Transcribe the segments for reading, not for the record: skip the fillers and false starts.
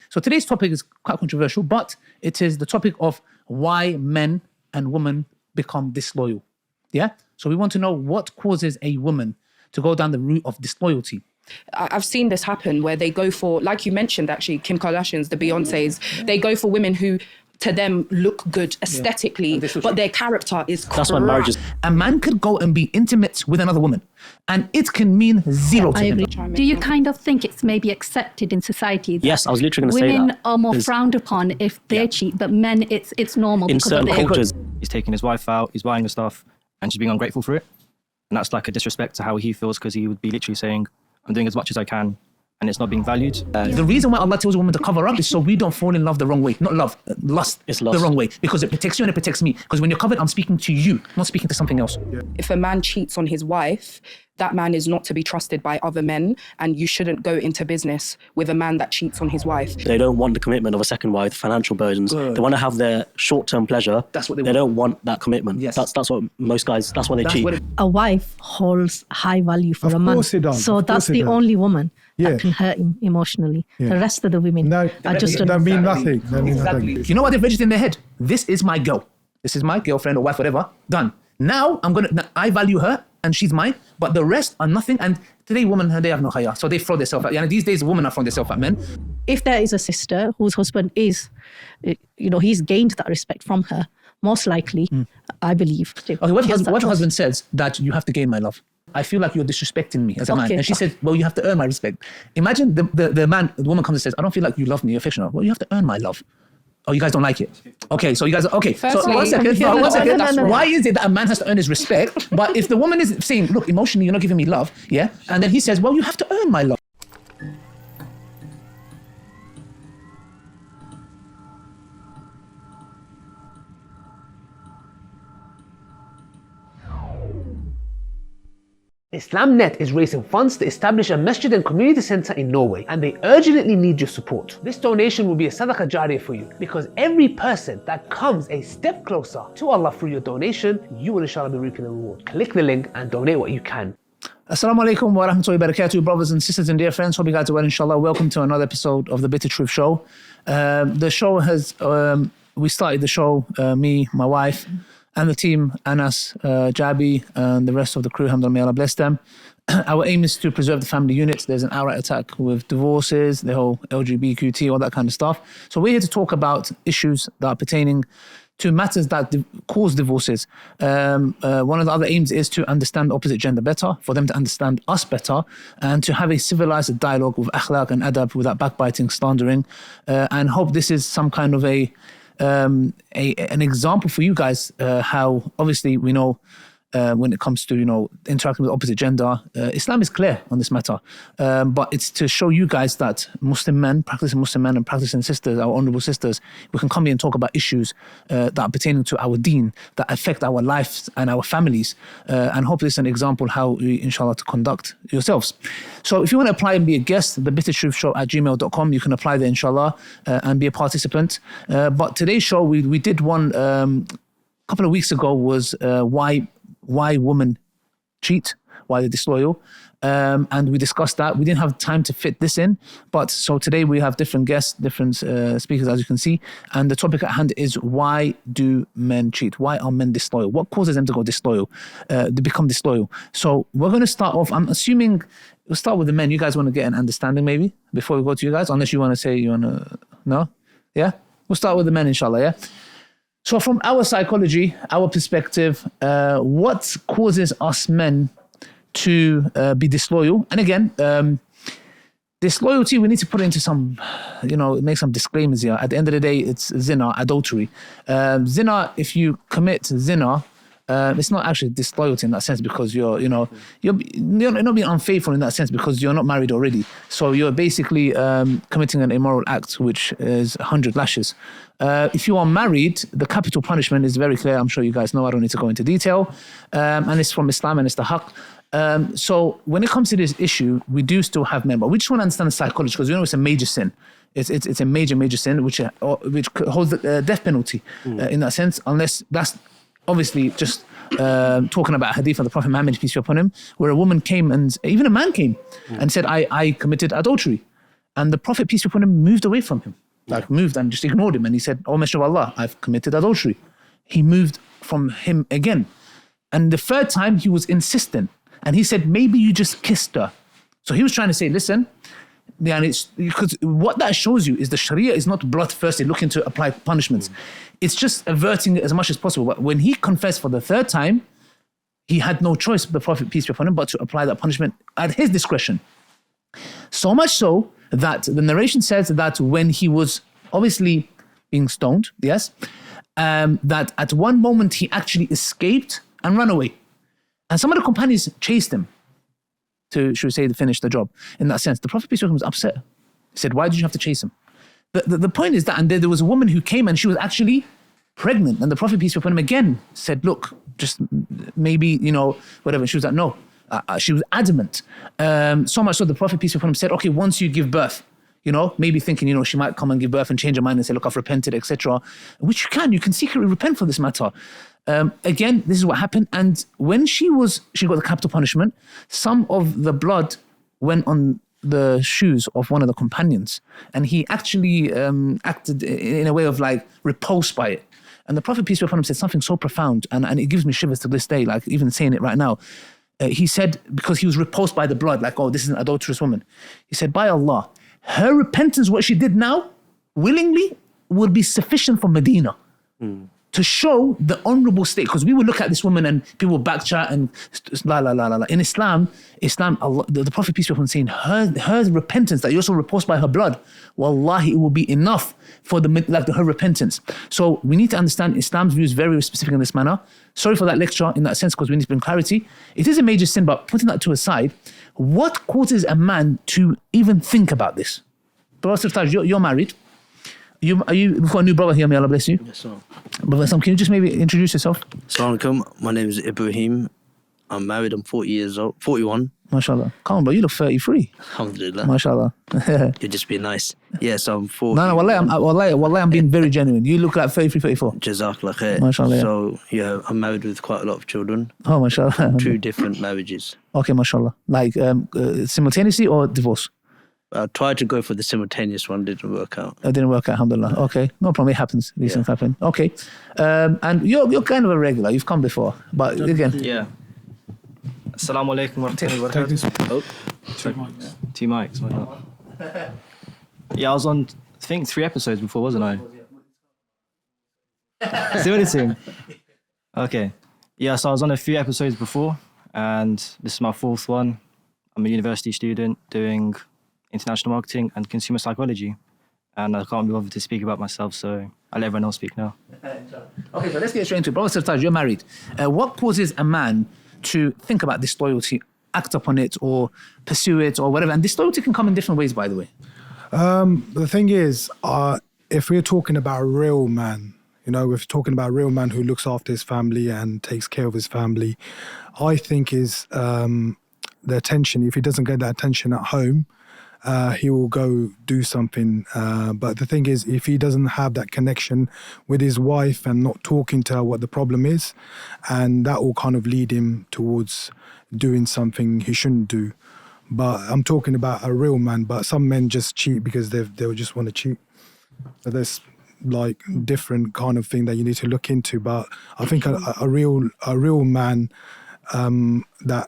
So today's topic is quite controversial, but it is the topic of why men and women become disloyal. Yeah? So we want to know what causes a woman to go down the route of disloyalty. I've seen this happen where they go for, like you mentioned, actually, Kim Kardashian's, the Beyoncés, they go for women who, to them, look good aesthetically, but their character is crap. That's why marriage is... A man could go and be intimate with another woman, and it can mean zero to him. Do you kind of think it's maybe accepted in society that Yes, I was literally going to say that. women are more frowned upon if they cheat, but men, it's normal. In because certain of their- cultures, he's taking his wife out, he's buying her stuff, and she's being ungrateful for it. And that's like a disrespect to how he feels, because he would be literally saying, I'm doing as much as I can, and it's not being valued. The reason why Allah tells a woman to cover up is so we don't fall in love the wrong way. Not love, lust, It's lust. the wrong way. Because it protects you and it protects me. Because when you're covered, I'm speaking to you, not speaking to something else. If a man cheats on his wife, that man is not to be trusted by other men, and you shouldn't go into business with a man that cheats on his wife. They don't want the commitment of a second wife, financial burdens. Good. They want to have their short-term pleasure. That's what they They don't want that commitment. Yes. That's what most guys, that's why they That's cheat. what it- A wife holds high value for a man. course it does. So Of that's course it the does. only woman Yeah. that can hurt him emotionally. Yeah. The rest of the women No, are just... that mean nothing. That mean Exactly. nothing. You know what they've registered in their head? This is my girl. This is my girlfriend or wife, whatever. Done. Now I value her and she's mine, but the rest are nothing. And today, women, they have no haya. So they throw themselves at. And these days, women are throwing themselves at men. If there is a sister whose husband is, he's gained that respect from her, most likely, I believe. Okay, what she has if that your trust. husband says that you have to gain my love? I feel like you're disrespecting me as a man. Okay. And she said, well, you have to earn my respect. Imagine the woman comes and says, I don't feel like you love me, you're affectionate. Well, you have to earn my love. Oh, you guys don't like it? Okay, so you guys, okay. Firstly, so one second. no. Why is it that a man has to earn his respect? But if the woman is saying, look, emotionally, you're not giving me love, yeah? And then he says, well, you have to earn my love. IslamNet is raising funds to establish a masjid and community center in Norway, and they urgently need your support. This donation will be a sadaqah jariyah for you, because every person that comes a step closer to Allah through your donation, you will inshallah be reaping the reward. Click the link and donate what you can. Assalamu alaikum wa rahmatullahi wa barakatuh, brothers and sisters and dear friends. Hope you guys are well, inshallah. Welcome to another episode of the Bitter Truth Show. The show has, we started the show, me, my wife, and the team, Anas, Jabi, and the rest of the crew, alhamdulillah, may Allah bless them. Our aim is to preserve the family units. There's an outright attack with divorces, the whole LGBTQT, all that kind of stuff. So we're here to talk about issues that are pertaining to matters that cause divorces. One of the other aims is to understand the opposite gender better, for them to understand us better, and to have a civilized dialogue with akhlaq and adab without backbiting, slandering, and hope this is some kind of an example for you guys, how obviously we know when it comes to, interacting with opposite gender, Islam is clear on this matter, but it's to show you guys that Muslim men and practicing sisters, our honorable sisters, we can come here and talk about issues that are pertaining to our deen, that affect our lives and our families, and hope this is an example how we, inshallah, to conduct yourselves. So if you want to apply and be a guest, thebittertruthshow@gmail.com, you can apply there, inshallah, and be a participant. But today's show, we did one a couple of weeks ago, was why women cheat, why they're disloyal, and we discussed that. We didn't have time to fit this in, but so today we have different guests, different speakers, as you can see, and the topic at hand is, why do men cheat? Why are men disloyal? What causes them to go disloyal, to become disloyal? So we're going to start off, I'm assuming we'll start with the men. You guys want to get an understanding maybe before we go to you guys, unless you want to say no? Yeah? We'll start with the men, inshallah, yeah? So from our psychology, our perspective, what causes us men to be disloyal? And again, disloyalty, we need to put into some, make some disclaimers here. At the end of the day, it's zina, adultery. Zina, if you commit zina, it's not actually disloyalty in that sense, because you're not being unfaithful in that sense, because you're not married already. So you're basically committing an immoral act, which is 100 lashes. If you are married, the capital punishment is very clear. I'm sure you guys know. I don't need to go into detail. And it's from Islam, and it's the haqq. So when it comes to this issue, we do still have men, but we just want to understand the psychology, because it's a major sin. It's a major sin, which holds the death penalty in that sense, unless that's obviously just talking about a hadith of the Prophet Muhammad, peace be upon him, where a woman came, and even a man came and said, I committed adultery. And the Prophet, peace be upon him, moved away from him. Like moved and just ignored him. And he said, "Oh Messenger of Allah, I've committed adultery." He moved from him again. And the third time he was insistent. And he said, "Maybe you just kissed her." So he was trying to say, listen, and it's because what that shows you is the Sharia is not bloodthirsty, looking to apply punishments. It's just averting it as much as possible. But when he confessed for the third time, he had no choice, the Prophet, peace be upon him, but to apply that punishment at his discretion. So much so that the narration says that when he was obviously being stoned, yes, that at one moment he actually escaped and ran away. And some of the companions chased him to, should we say, to finish the job. In that sense, the Prophet, peace be upon him, was upset. He said, "Why did you have to chase him?" The point is that, and there was a woman who came and she was actually pregnant. And the Prophet, peace be upon him, again said, "Look, just maybe, whatever." She was like, "No." She was adamant. So much so the Prophet, peace be upon him, said, "Okay, once you give birth," maybe thinking, she might come and give birth and change her mind and say, "Look, I've repented," etc. Which you can secretly repent for this matter. Again, this is what happened. And when she got the capital punishment, some of the blood went on the shoes of one of the companions. And he actually acted in a way of like repulsed by it. And the Prophet, peace be upon him, said something so profound, and it gives me shivers to this day, like even saying it right now. He said, because he was repulsed by the blood, like, "Oh, this is an adulterous woman." He said, "By Allah, her repentance, what she did now, willingly, would be sufficient for Medina." To show the honorable state, because we would look at this woman and people would backchat and la. In Islam, Allah, the Prophet, peace be upon him, saying her repentance, that you're so repulsed by her blood, wallahi, it will be enough for her repentance. So we need to understand Islam's view is very, very specific in this manner. Sorry for that lecture in that sense, because we need to bring clarity. It is a major sin, but putting that to a side, what causes a man to even think about this? Brother Sirtaj, you're married. We've got a new brother here, may Allah bless you. Yes, sir. Brother Sam, can you just maybe introduce yourself? Assalamu alaikum. My name is Ibrahim. I'm married. I'm 40 years old. 41. MashaAllah. Come on, bro. You look 33. Alhamdulillah. MashaAllah. You're just being nice. Yeah, so I'm 40. No, wallahi, I'm being very genuine. You look like 33, 34. Jazakallah khair. MashaAllah. So, yeah, I'm married with quite a lot of children. Oh, MashaAllah. 2 different marriages. Okay, MashaAllah. Like simultaneously or divorce? I tried to go for the simultaneous one, didn't work out. It didn't work out, alhamdulillah. Okay, no problem. It happens. These things happen. Okay. And you're kind of a regular. You've come before. But again. Yeah. Assalamu alaikum wa rahmatullahi wa barakatuh. Oh, two mics. Why not? Yeah, I was on, I think, 3 episodes before, wasn't I? Simulating. Okay. Yeah, so I was on a few episodes before, and this is my 4th one. I'm a university student doing international marketing and consumer psychology. And I can't be bothered to speak about myself, so I'll let everyone else speak now. Okay, so let's get straight into it. Brother Sirtaj, you're married. What causes a man to think about disloyalty, act upon it, or pursue it, or whatever? And disloyalty can come in different ways, by the way. The thing is, if we're talking about a real man, we're talking about a real man who looks after his family and takes care of his family, I think is the attention. If he doesn't get that attention at home, he will go do something. But the thing is, if he doesn't have that connection with his wife and not talking to her what the problem is, and that will kind of lead him towards doing something he shouldn't do. But I'm talking about a real man, but some men just cheat because they'll just want to cheat. So there's like different kind of thing that you need to look into. But I think a real man, that,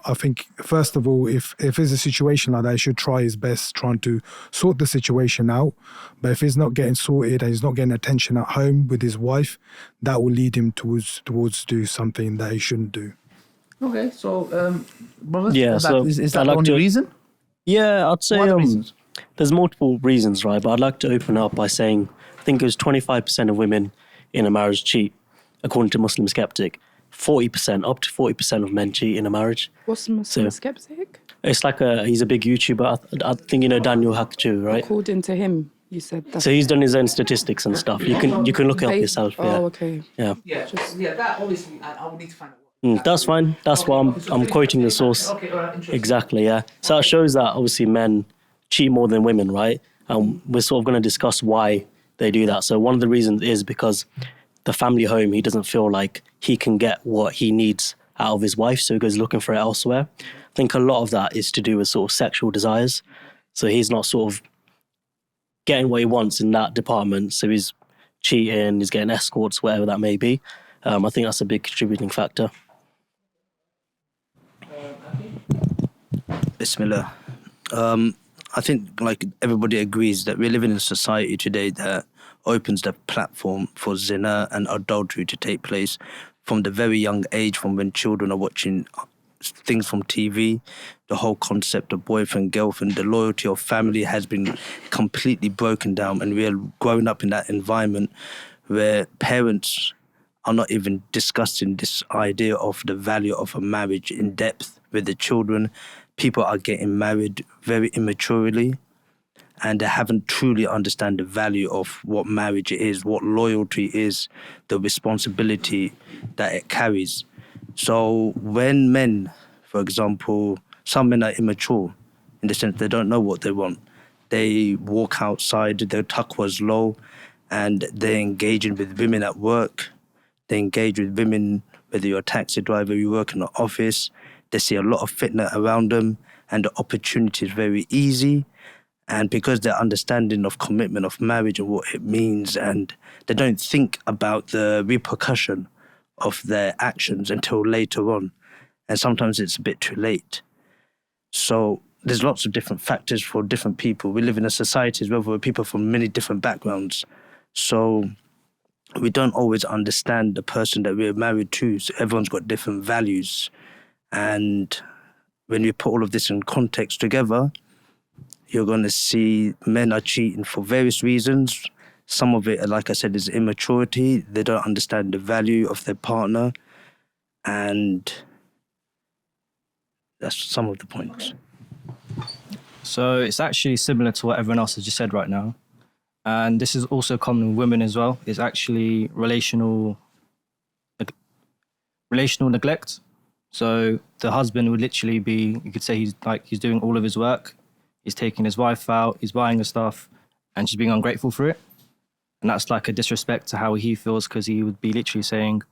I think, first of all, if there's a situation like that, he should try his best trying to sort the situation out. But if he's not getting sorted and he's not getting attention at home with his wife, that will lead him towards do something that he shouldn't do. Okay, so, brother, yeah, is that the only reason? Yeah, I'd say What are the reasons? there's multiple reasons, right? But I'd like to open up by saying, I think it was 25% of women in a marriage cheat, according to Muslim Skeptic. 40%, up to 40% of men cheat in a marriage. What's Muslim Skeptic? It's like he's a big YouTuber. I think Daniel Hakju, right? According to him, you said that. So he's done his own statistics and stuff. You can look it up yourself. Yeah. Oh, okay. Yeah. Yeah, that obviously, I will need to find out. That's fine. That's why I'm quoting the source. Okay, all right, interesting. Exactly, yeah. So it shows that obviously men cheat more than women, right? And we're sort of going to discuss why they do that. So one of the reasons is because the family home, he doesn't feel like he can get what he needs out of his wife, so he goes looking for it elsewhere. I think a lot of that is to do with sort of sexual desires. So he's not sort of getting what he wants in that department. So he's cheating, he's getting escorts, whatever that may be. I think that's a big contributing factor. Bismillah. I think, like, everybody agrees that we're living in a society today that opens the platform for zina and adultery to take place from the very young age, from when children are watching things from TV. The whole concept of boyfriend, girlfriend, the loyalty of family has been completely broken down, and we are growing up in that environment where parents are not even discussing this idea of the value of a marriage in depth with the children. People are getting married very immaturely, and they haven't truly understand the value of what marriage is, what loyalty is, the responsibility that it carries. So when men, for example, some men are immature in the sense they don't know what they want. They walk outside, their taqwa's low, and they're engaging with women at work. They engage with women, whether you're a taxi driver, you work in an office. They see a lot of fitna around them, and the opportunity is very easy. And because their understanding of commitment of marriage and what it means, and they don't think about the repercussion of their actions until later on. And sometimes it's a bit too late. So there's lots of different factors for different people. We live in a society as well where people from many different backgrounds. So we don't always understand the person that we're married to. So everyone's got different values. And when you put all of this in context together, you're going to see men are cheating for various reasons. Some of it, like I said, is immaturity. They don't understand the value of their partner. And that's some of the points. So it's actually similar to what everyone else has just said right now. And this is also common with women as well. It's actually relational neglect. So the husband would literally be, you could say he's doing all of his work. He's taking his wife out, he's buying her stuff, and she's being ungrateful for it. And that's like a disrespect to how he feels, because he would be literally saying,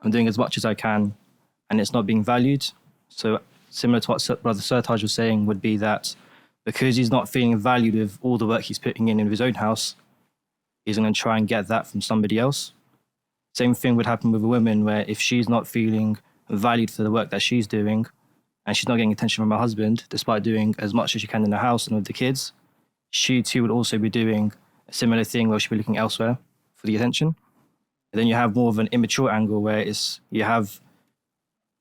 I'm doing as much as I can, and it's not being valued. So similar to what Brother Sertaj was saying would be that because he's not feeling valued with all the work he's putting in his own house, he's going to try and get that from somebody else. Same thing would happen with a woman, where if she's not feeling valued for the work that she's doing, and she's not getting attention from her husband, despite doing as much as she can in the house and with the kids, she too would also be doing a similar thing where she'll be looking elsewhere for the attention. And then you have more of an immature angle where you have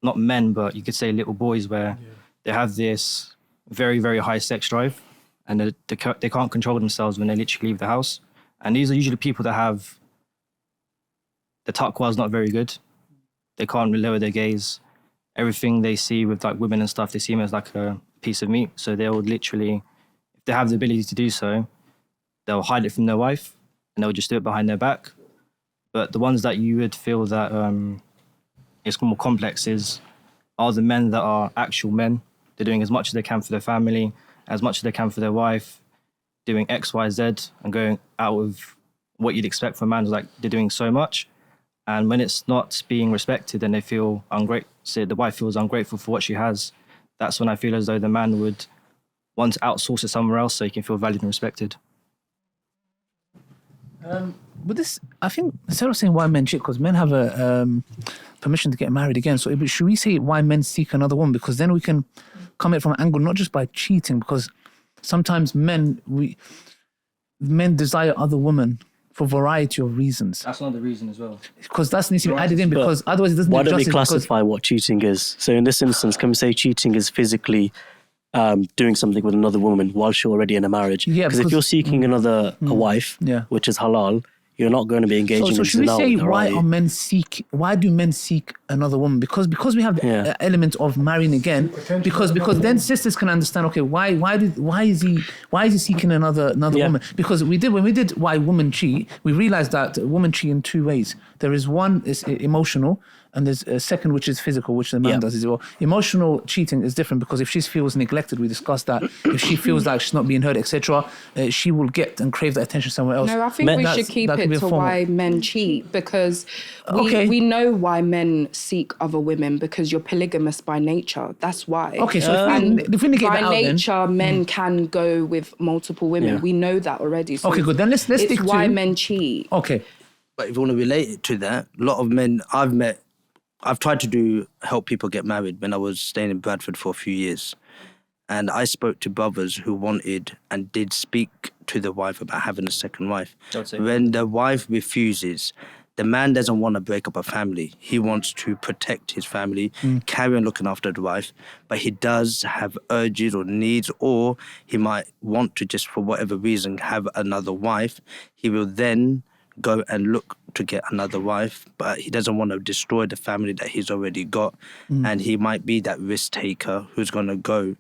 not men, but you could say little boys, where they have this very, very high sex drive, and they can't control themselves when they literally leave the house. And these are usually people that have, the taqwa is not very good. They can't lower their gaze. Everything they see with like women and stuff, they see them as like a piece of meat. So they would literally, if they have the ability to do so, they'll hide it from their wife, and they'll just do it behind their back. But the ones that you would feel that it's more complex are the men that are actual men. They're doing as much as they can for their family, as much as they can for their wife, doing X, Y, Z, and going out of what you'd expect from a man. Like, they're doing so much. And when it's not being respected and they feel ungrateful, say the wife feels ungrateful for what she has, that's when I feel as though the man would want to outsource it somewhere else so he can feel valued and respected. But this, I think, instead of saying why men cheat, because men have a permission to get married again, so should we say why men seek another woman? Because then we can come at it from an angle, not just by cheating, because sometimes men desire other women for a variety of reasons. That's another reason as well. Because that needs to be added in, because otherwise it doesn't Why do don't we justice, classify what cheating is? So in this instance, can we say cheating is physically doing something with another woman whilst you're already in a marriage? Yeah, because if you're seeking a wife, Yeah. which is halal, you're not going to be engaging So in should we zina say with her, why are you? why do men seek another woman? Because we have the element of marrying again. Because then sisters can understand, okay, why is he seeking another woman? Because when we did why women cheat, we realized that women cheat in two ways. There is one is emotional, and there's a second which is physical, which the man does as well. Emotional cheating is different because if she feels neglected, we discussed that. If she feels like she's not being heard, etc., she will get and crave that attention somewhere else. No, I think we should keep it to why men cheat, because we know why men seek other women, because you're polygamous by nature. That's why. Okay, so if we negate by that out, nature, men can go with multiple women. We know that already. So okay, good. Then let's stick it's to why men cheat. Okay. But if you want to relate it to that, a lot of men I've tried to help people get married when I was staying in Bradford for a few years. And I spoke to brothers who wanted and did speak to the wife about having a second wife. When the wife refuses, the man doesn't want to break up a family. He wants to protect his family, carry on looking after the wife, but he does have urges or needs, or he might want to just, for whatever reason, have another wife. He will then go and look to get another wife, but he doesn't want to destroy the family that he's already got. And he might be that risk taker who's going to go.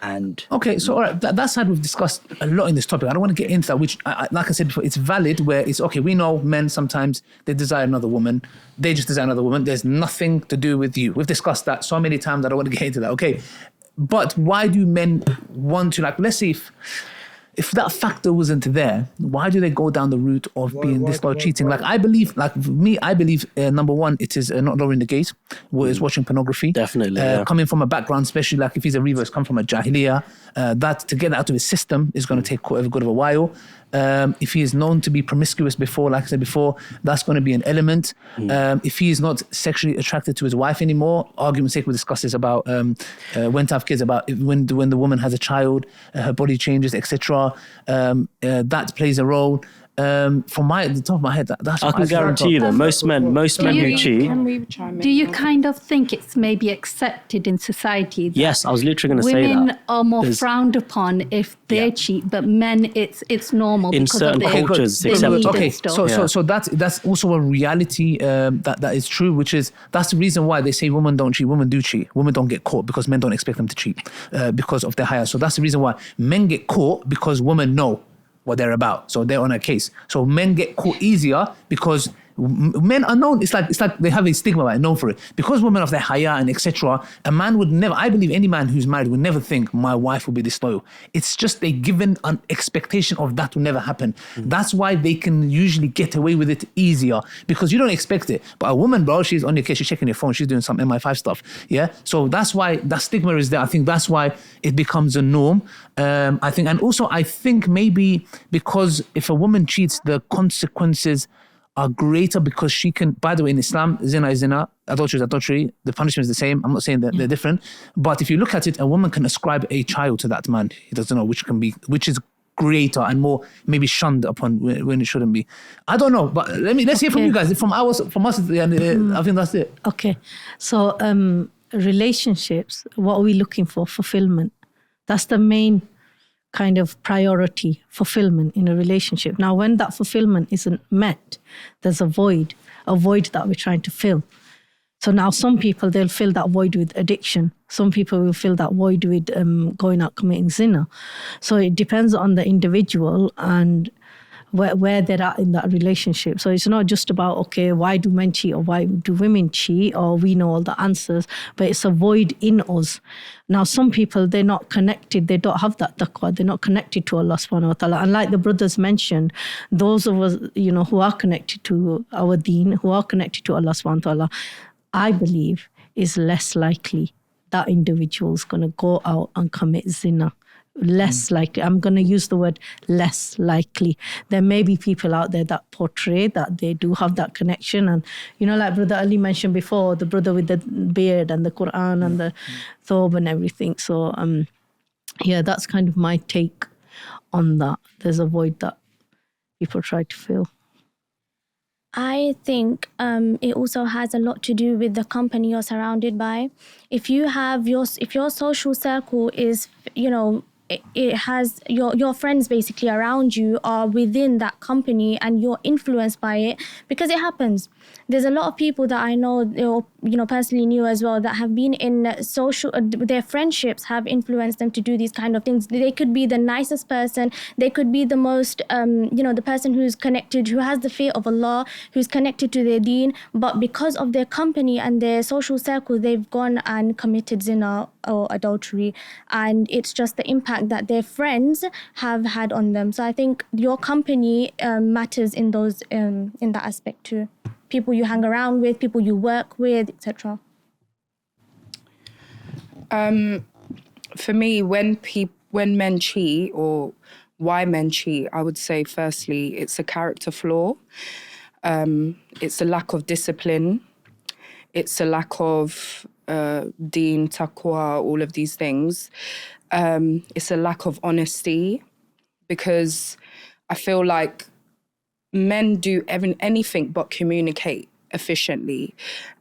And okay, so all right, that side we've discussed a lot in this topic. I don't want to get into that, which, like I said before, it's valid where it's okay. We know men sometimes they desire another woman, they just desire another woman. There's nothing to do with you. We've discussed that so many times. I don't want to get into that. Okay, but why do men want to, like, let's see if that factor wasn't there, why do they go down the route of being disloyal, cheating? Like, I believe, number one, it is not lowering the gaze, is watching pornography. Definitely, coming from a background, especially like if he's a reverse, come from a jahiliyyah, that to get that out of his system is going to take quite a good of a while. If he is known to be promiscuous before, like I said before, that's going to be an element. If he is not sexually attracted to his wife anymore, argument's sake, we discussed this about when to have kids, about when the woman has a child, her body changes, etc. That plays a role. From the top of my head, that's I can guarantee you that most men who cheat. Do you kind of think it's maybe accepted in society? Yes, I was literally going to say that. Women are more frowned upon if they cheat, but men, it's normal in because certain of cultures. the Accepted. Okay, so that's also a reality that is true, which is that's the reason why they say women don't cheat, women do cheat, women don't get caught because men don't expect them to cheat because of their higher. So that's the reason why men get caught, because women know what they're about, so they're on a case. So men get caught easier because men are known. It's like they have a stigma, right? Known for it. Because women of their haya and etc. A man would never. I believe any man who's married would never think my wife will be disloyal. It's just they given an expectation of that will never happen. That's why they can usually get away with it easier, because you don't expect it. But a woman, bro, she's on your case. She's checking your phone. She's doing some MI5 stuff. Yeah. So that's why that stigma is there. I think that's why it becomes a norm. I think, and also I think maybe because if a woman cheats, the consequences are greater because she can, by the way, in Islam, zina is zina, adultery is adultery, the punishment is the same. I'm not saying that they're different, but if you look at it, a woman can ascribe a child to that man. He doesn't know which is greater and more maybe shunned upon when it shouldn't be. I don't know, but let's hear from you guys. From us, I think that's it. Okay, so relationships, what are we looking for? Fulfillment. That's the main kind of priority, fulfillment in a relationship. Now, when that fulfillment isn't met, there's a void that we're trying to fill. So now some people, they'll fill that void with addiction. Some people will fill that void with going out committing zina. So it depends on the individual and where they're at in that relationship. So it's not just about, okay, why do men cheat or why do women cheat, or we know all the answers, but it's a void in us. Now, some people, they're not connected. They don't have that taqwa. They're not connected to Allah subhanahu wa ta'ala. And like the brothers mentioned, those of us, who are connected to our deen, who are connected to Allah subhanahu wa ta'ala, I believe is less likely that individual's going to go out and commit zina. Less likely. I'm going to use the word less likely. There may be people out there that portray that they do have that connection. And, like Brother Ali mentioned before, the brother with the beard and the Qur'an and the thobe and everything. So, that's kind of my take on that. There's a void that people try to fill. I think it also has a lot to do with the company you're surrounded by. If your social circle is, it has your friends basically around you are within that company and you're influenced by it, because it happens. There's a lot of people that I know, personally knew as well, that have been in social, their friendships have influenced them to do these kind of things. They could be the nicest person, they could be the most, the person who's connected, who has the fear of Allah, who's connected to their deen, but because of their company and their social circle, they've gone and committed zina or adultery, and it's just the impact that their friends have had on them. So I think your company matters in those in that aspect too. People you hang around with, people you work with, etc. For me, when men cheat, or why men cheat, I would say firstly, it's a character flaw. It's a lack of discipline. It's a lack of deen, taqwa, all of these things. It's a lack of honesty, because I feel like men do anything but communicate efficiently.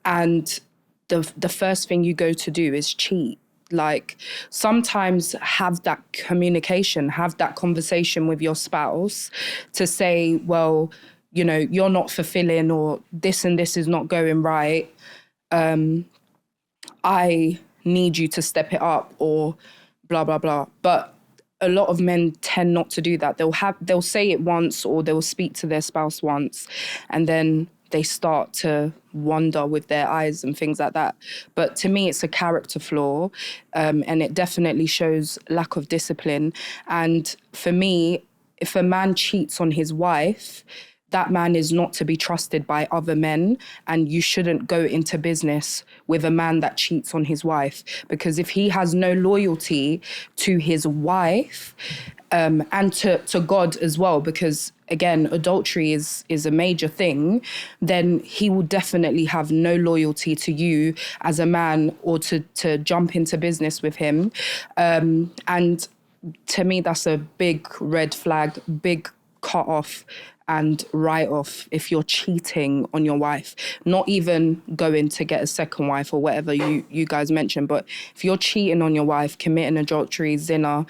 And the first thing you go to do is cheat. Like, sometimes have that communication, have that conversation with your spouse to say, well, you're not fulfilling, or this and this is not going right. I need you to step it up, or blah, blah, blah. But a lot of men tend not to do that. They'll say it once, or they'll speak to their spouse once, and then they start to wander with their eyes and things like that. But to me, it's a character flaw, and it definitely shows lack of discipline. And for me, if a man cheats on his wife, that man is not to be trusted by other men, and you shouldn't go into business with a man that cheats on his wife, because if he has no loyalty to his wife, and to God as well, because again, adultery is a major thing, then he will definitely have no loyalty to you as a man, or to jump into business with him. And to me, that's a big red flag, big cut off and write off if you're cheating on your wife. Not even going to get a second wife or whatever you guys mentioned, but if you're cheating on your wife, committing adultery, zina,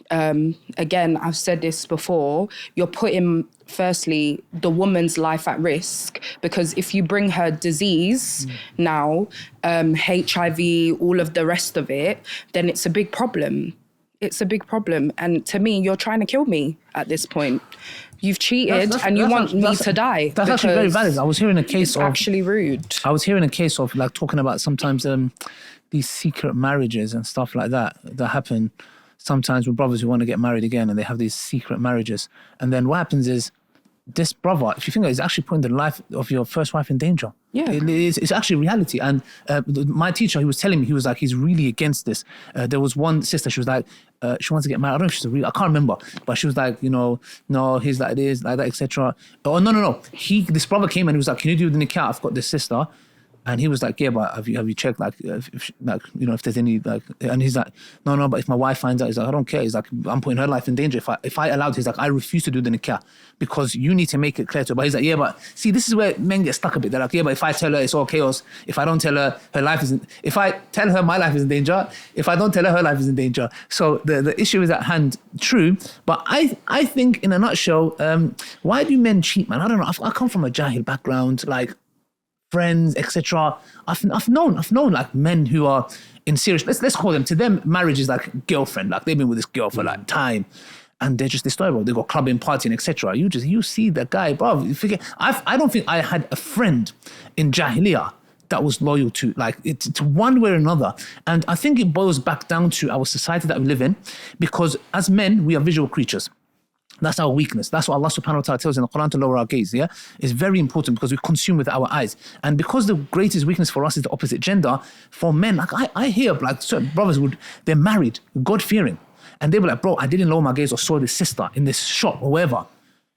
again, I've said this before, you're putting, firstly, the woman's life at risk, because if you bring her disease now, HIV, all of the rest of it, then it's a big problem. It's a big problem. And to me, you're trying to kill me at this point. You've cheated and you want me to die. That's actually very valid. I was hearing a case of... actually rude. I was hearing a case of, like, talking about sometimes these secret marriages and stuff like that happen sometimes with brothers who want to get married again, and they have these secret marriages. And then what happens is, this brother, if you think, is actually putting the life of your first wife in danger. Yeah. It's actually reality. And my teacher, he was telling me, he was like, he's really against this. There was one sister, she was like, she wants to get married. I don't know if she's I can't remember. But she was like, no, he's like this, like that, etc. Oh, no. This brother came and he was like, can you do the nikah? I've got this sister. And he was like, yeah, but have you checked, like, if there's any, like, and he's like, no, but if my wife finds out, he's like, I don't care. He's like, I'm putting her life in danger. If I allowed, he's like, I refuse to do the nikah because you need to make it clear to her. But he's like, yeah, but see, this is where men get stuck a bit. They're like, yeah, but if I tell her, it's all chaos. If I don't tell her, her life isn't, if I tell her my life is in danger, if I don't tell her life is in danger. So the issue is at hand, true. But I think in a nutshell, why do men cheat, man? I don't know. I come from a jahil background, like, friends, etc. I've known like men who are in serious, let's call them, to them marriage is like girlfriend, like they've been with this girl for like time, and they're just destroyable. They go clubbing, partying, etc. You see the guy, bro. You forget. I don't think I had a friend in Jahiliyyah that was loyal to, like, to one way or another. And I think it boils back down to our society that we live in, because as men we are visual creatures. That's our weakness. That's what Allah subhanahu wa ta'ala tells in the Qur'an, to lower our gaze, yeah? It's very important because we consume with our eyes. And because the greatest weakness for us is the opposite gender, for men, like I hear, like, certain brothers they're married, God-fearing. And they were like, bro, I didn't lower my gaze or saw this sister in this shop or wherever.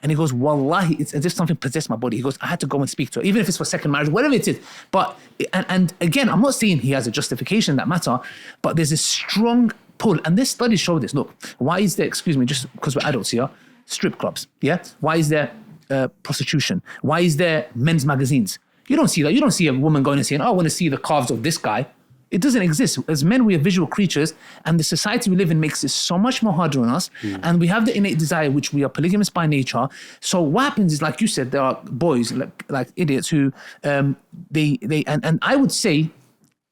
And he goes, wallahi, it's as if something possessed my body. He goes, I had to go and speak to her, even if it's for second marriage, whatever it is. But, and again, I'm not saying he has a justification in that matter, but there's a strong pull. And this study showed this. Look, why is there, excuse me, just because we're adults here, strip clubs, yeah? Why is there prostitution? Why is there men's magazines? You don't see that. You don't see a woman going and saying, oh, I want to see the calves of this guy. It doesn't exist. As men, we are visual creatures, and the society we live in makes it so much more harder on us. And we have the innate desire, which we are polygamous by nature. So what happens is, like you said, there are boys like idiots who and I would say,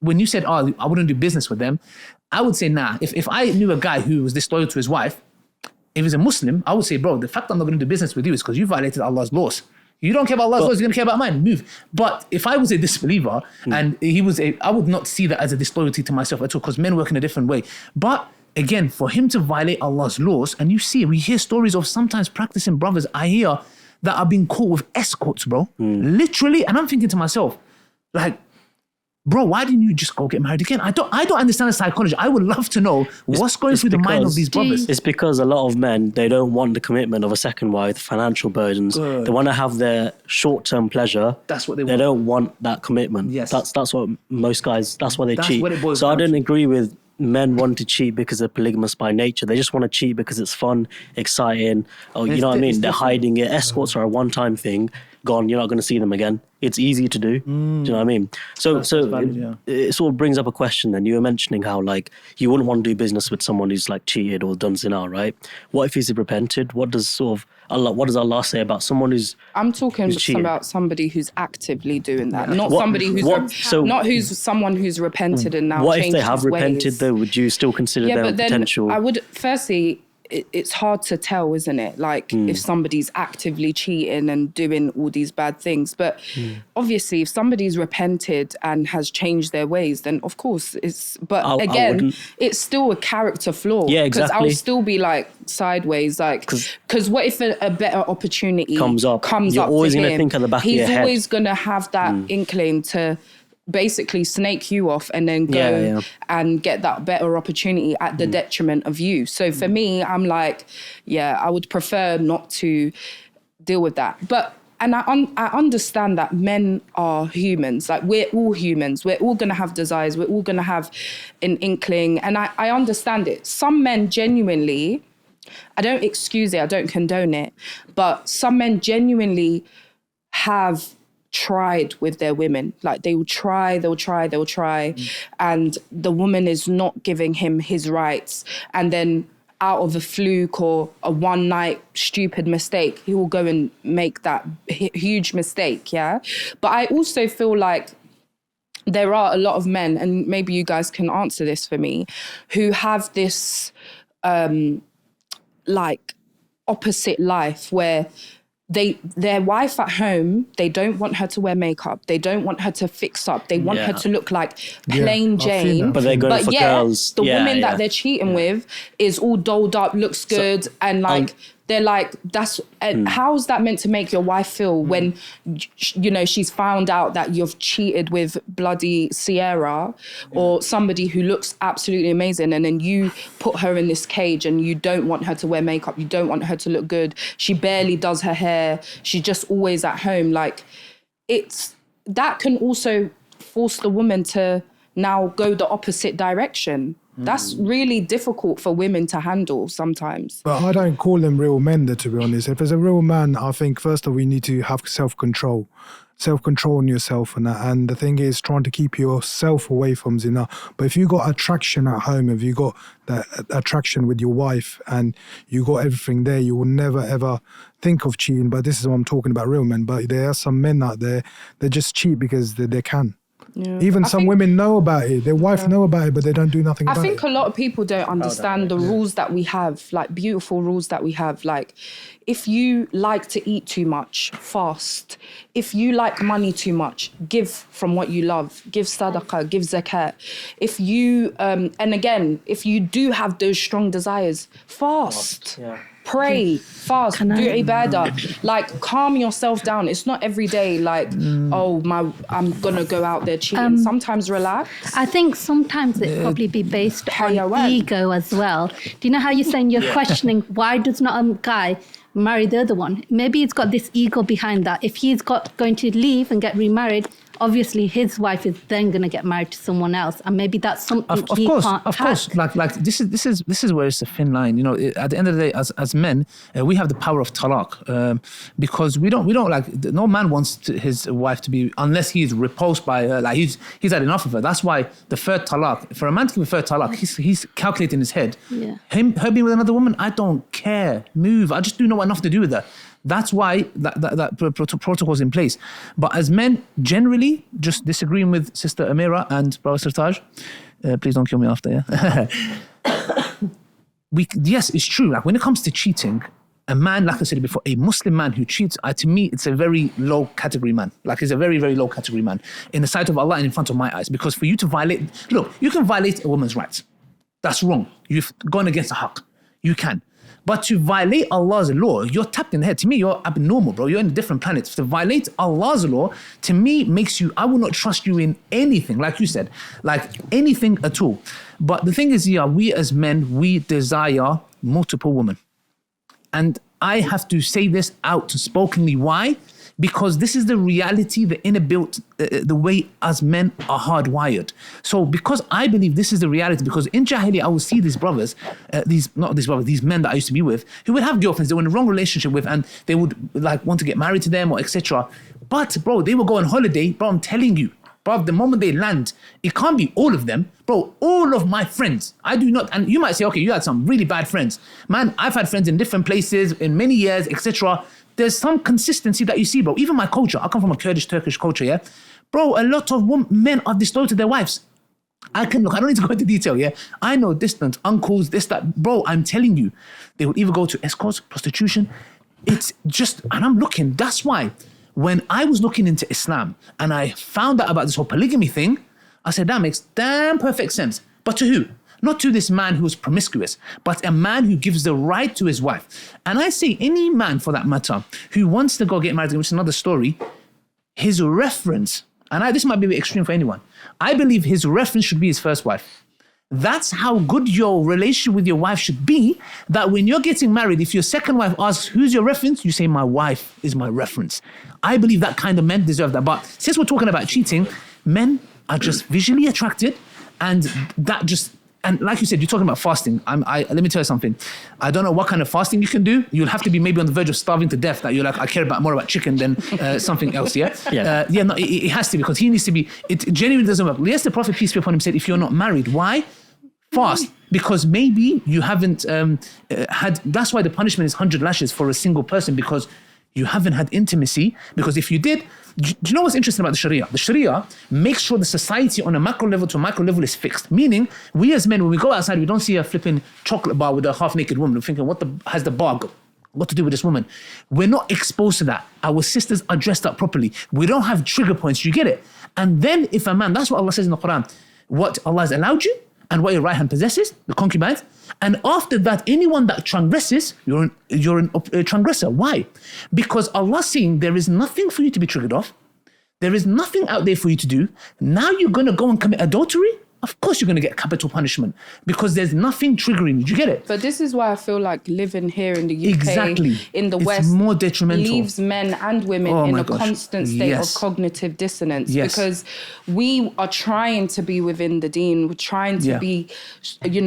when you said, oh, I wouldn't do business with them, I would say, nah. If I knew a guy who was disloyal to his wife, if he's a Muslim, I would say, bro, the fact I'm not going to do business with you is because you violated Allah's laws. You don't care about Allah's laws, you're going to care about mine. Move. But if I was a disbeliever and I would not see that as a disloyalty to myself at all, because men work in a different way. But again, for him to violate Allah's laws, and we hear stories of sometimes practicing brothers I hear that are being caught with escorts, bro. Literally. And I'm thinking to myself, like, bro, why didn't you just go get married again? I don't understand the psychology. I would love to know what's going through the mind of these brothers. It's because a lot of men, they don't want the commitment of a second wife, financial burdens. They want to have their short-term pleasure. That's what they want. They don't want that commitment. Yes. That's what most guys, that's why they cheat. What it boils So I down don't to. agree with men want to cheat because they're polygamous by nature. They just want to cheat because it's fun, exciting. Oh, you know what I mean? They're hiding it. Escorts are a one-time thing. Gone, you're not going to see them again. It's easy to do. Do you know what I mean? So valid, it sort of brings up a question then. You were mentioning how like you wouldn't want to do business with someone who's like cheated or done zina, right? What if he's repented? What does Allah say about someone who's I'm talking cheated? about somebody who's actively doing that, not somebody who's someone who's repented and now what if changed they have his repented ways. though? Would you still consider them but then potential? I would firstly. It's hard to tell, isn't it? Like if somebody's actively cheating and doing all these bad things. But obviously, if somebody's repented and has changed their ways, then of course it's. But again, it's still a character flaw. Yeah, exactly. Because I'll still be like sideways, like because what if a better opportunity comes up? You're always going to think at the back of your head. He's always going to have that inkling to basically snake you off and then go and get that better opportunity at the detriment of you. So for me, I'm like, I would prefer not to deal with that. But and I understand that men are humans. Like we're all humans. We're all going to have desires. We're all going to have an inkling. And I understand it. Some men genuinely, I don't excuse it, I don't condone it, but some men genuinely have tried with their women. Like they'll try, and the woman is not giving him his rights, and then out of a fluke or a one night stupid mistake, he will go and make that huge mistake. But I also feel like there are a lot of men, and maybe you guys can answer this for me, who have this like opposite life where their wife at home, they don't want her to wear makeup. They don't want her to fix up. They want her to look like plain Jane. But they're going for girls. The woman that they're cheating with is all dolled up, looks good, and like they're like, that's how's that meant to make your wife feel when you know she's found out that you've cheated with bloody Sierra or somebody who looks absolutely amazing, and then you put her in this cage and you don't want her to wear makeup, you don't want her to look good, she barely does her hair, she's just always at home. Like that can also force the woman to now go the opposite direction. That's really difficult for women to handle sometimes. But I don't call them real men, though, to be honest. If it's a real man, I think first of all, we need to have self-control on yourself and that. And the thing is trying to keep yourself away from zina. But if you got attraction at home, if you got that attraction with your wife and you got everything there, you will never ever think of cheating. But this is what I'm talking about, real men. But there are some men out there that just cheat because they can. Yeah. Even some women know about it. Their wife know about it, but they don't do nothing about it. I think a lot of people don't understand the rules that we have, like beautiful rules that we have. Like, if you like to eat too much, fast. If you like money too much, give from what you love. Give sadaqah, give zakat. If you, and again, if you do have those strong desires, fast. Pray, fast, do ibadah. Like, calm yourself down. It's not every day like, I'm gonna go out there cheating. Sometimes relax. I think sometimes it probably be based on ego as well. Do you know how you're saying you're questioning why does not a guy marry the other one? Maybe he's got this ego behind that. If he's going to leave and get remarried, obviously his wife is then going to get married to someone else, and maybe that's something Of course. Like this is where it's a thin line. You know, at the end of the day, as men, we have the power of talaq, because we don't like, no man wants his wife to be, unless he's repulsed by her, like he's had enough of her. That's why the third talaq, for a man to give a third talaq, he's calculating in his head. Yeah. Her being with another woman, I don't care. Move. I just do not want nothing to do with her. That's why that protocol is in place. But as men, generally, just disagreeing with Sister Amira and Brother Sirtaj, please don't kill me after, yeah? Yes, it's true. Like when it comes to cheating, a man, like I said before, a Muslim man who cheats, to me, it's a very low category man. Like he's a very, very low category man in the sight of Allah and in front of my eyes. Because for you to violate, look, you can violate a woman's rights. That's wrong. You've gone against the haqq. You can. But to violate Allah's law, you're tapped in the head. To me, you're abnormal, bro. You're in a different planet. To violate Allah's law, to me, makes you, I will not trust you in anything, like you said, like anything at all. But the thing is, yeah, we as men, we desire multiple women. And I have to say this outspokenly. Why? Because this is the reality, the inbuilt, the way as men are hardwired. So because I believe this is the reality, because in Jahiliyyah, I would see these brothers, these men that I used to be with, who would have girlfriends they were in a wrong relationship with, and they would like want to get married to them or etc. But bro, they would go on holiday, bro, I'm telling you, bro, the moment they land, it can't be all of them. Bro, all of my friends, I do not, and you might say, okay, you had some really bad friends. Man, I've had friends in different places, in many years, etc. There's some consistency that you see, bro. Even my culture, I come from a Kurdish, Turkish culture, yeah? Bro, a lot of men are disloyal to their wives. I don't need to go into detail, yeah? I know distant uncles, this, that. Bro, I'm telling you, they would either go to escorts, prostitution. It's just, and I'm looking, that's why when I was looking into Islam and I found out about this whole polygamy thing, I said, that makes damn perfect sense. But to who? Not to this man who is promiscuous, but a man who gives the right to his wife. And I say any man, for that matter, who wants to go get married, which is another story, his reference, and this might be a bit extreme for anyone, I believe his reference should be his first wife. That's how good your relationship with your wife should be, that when you're getting married, if your second wife asks, who's your reference? You say, my wife is my reference. I believe that kind of men deserve that. But since we're talking about cheating, men are just visually attracted, and that just... And like you said, you're talking about fasting. Let me tell you something. I don't know what kind of fasting you can do. You'll have to be maybe on the verge of starving to death, that you're like, I care more about chicken than something else, yeah? No, it has to, because he needs to be, it genuinely doesn't work. Yes, the Prophet, peace be upon him, said, if you're not married, why? Fast. Because maybe you haven't had, that's why the punishment is 100 lashes for a single person, because you haven't had intimacy. Because if you did, do you know what's interesting about the Sharia? The Sharia makes sure the society on a macro level to a micro level is fixed. Meaning, we as men, when we go outside, we don't see a flipping chocolate bar with a half-naked woman. We're thinking, what has the bar got to do with this woman? We're not exposed to that. Our sisters are dressed up properly. We don't have trigger points. You get it? And then if a man, that's what Allah says in the Qur'an, what Allah has allowed you and what your right hand possesses, the concubines. And after that, anyone that transgresses, you're a transgressor. Why? Because Allah's saying there is nothing for you to be triggered off. There is nothing out there for you to do. Now you're going to go and commit adultery? Of course you're going to get capital punishment, because there's nothing triggering you. Do you get it? But this is why I feel like living here in the UK, exactly, in the it's West, more detrimental. Leaves men and women in a constant state of cognitive dissonance. Yes. Because we are trying to be within the deen, we're trying to be,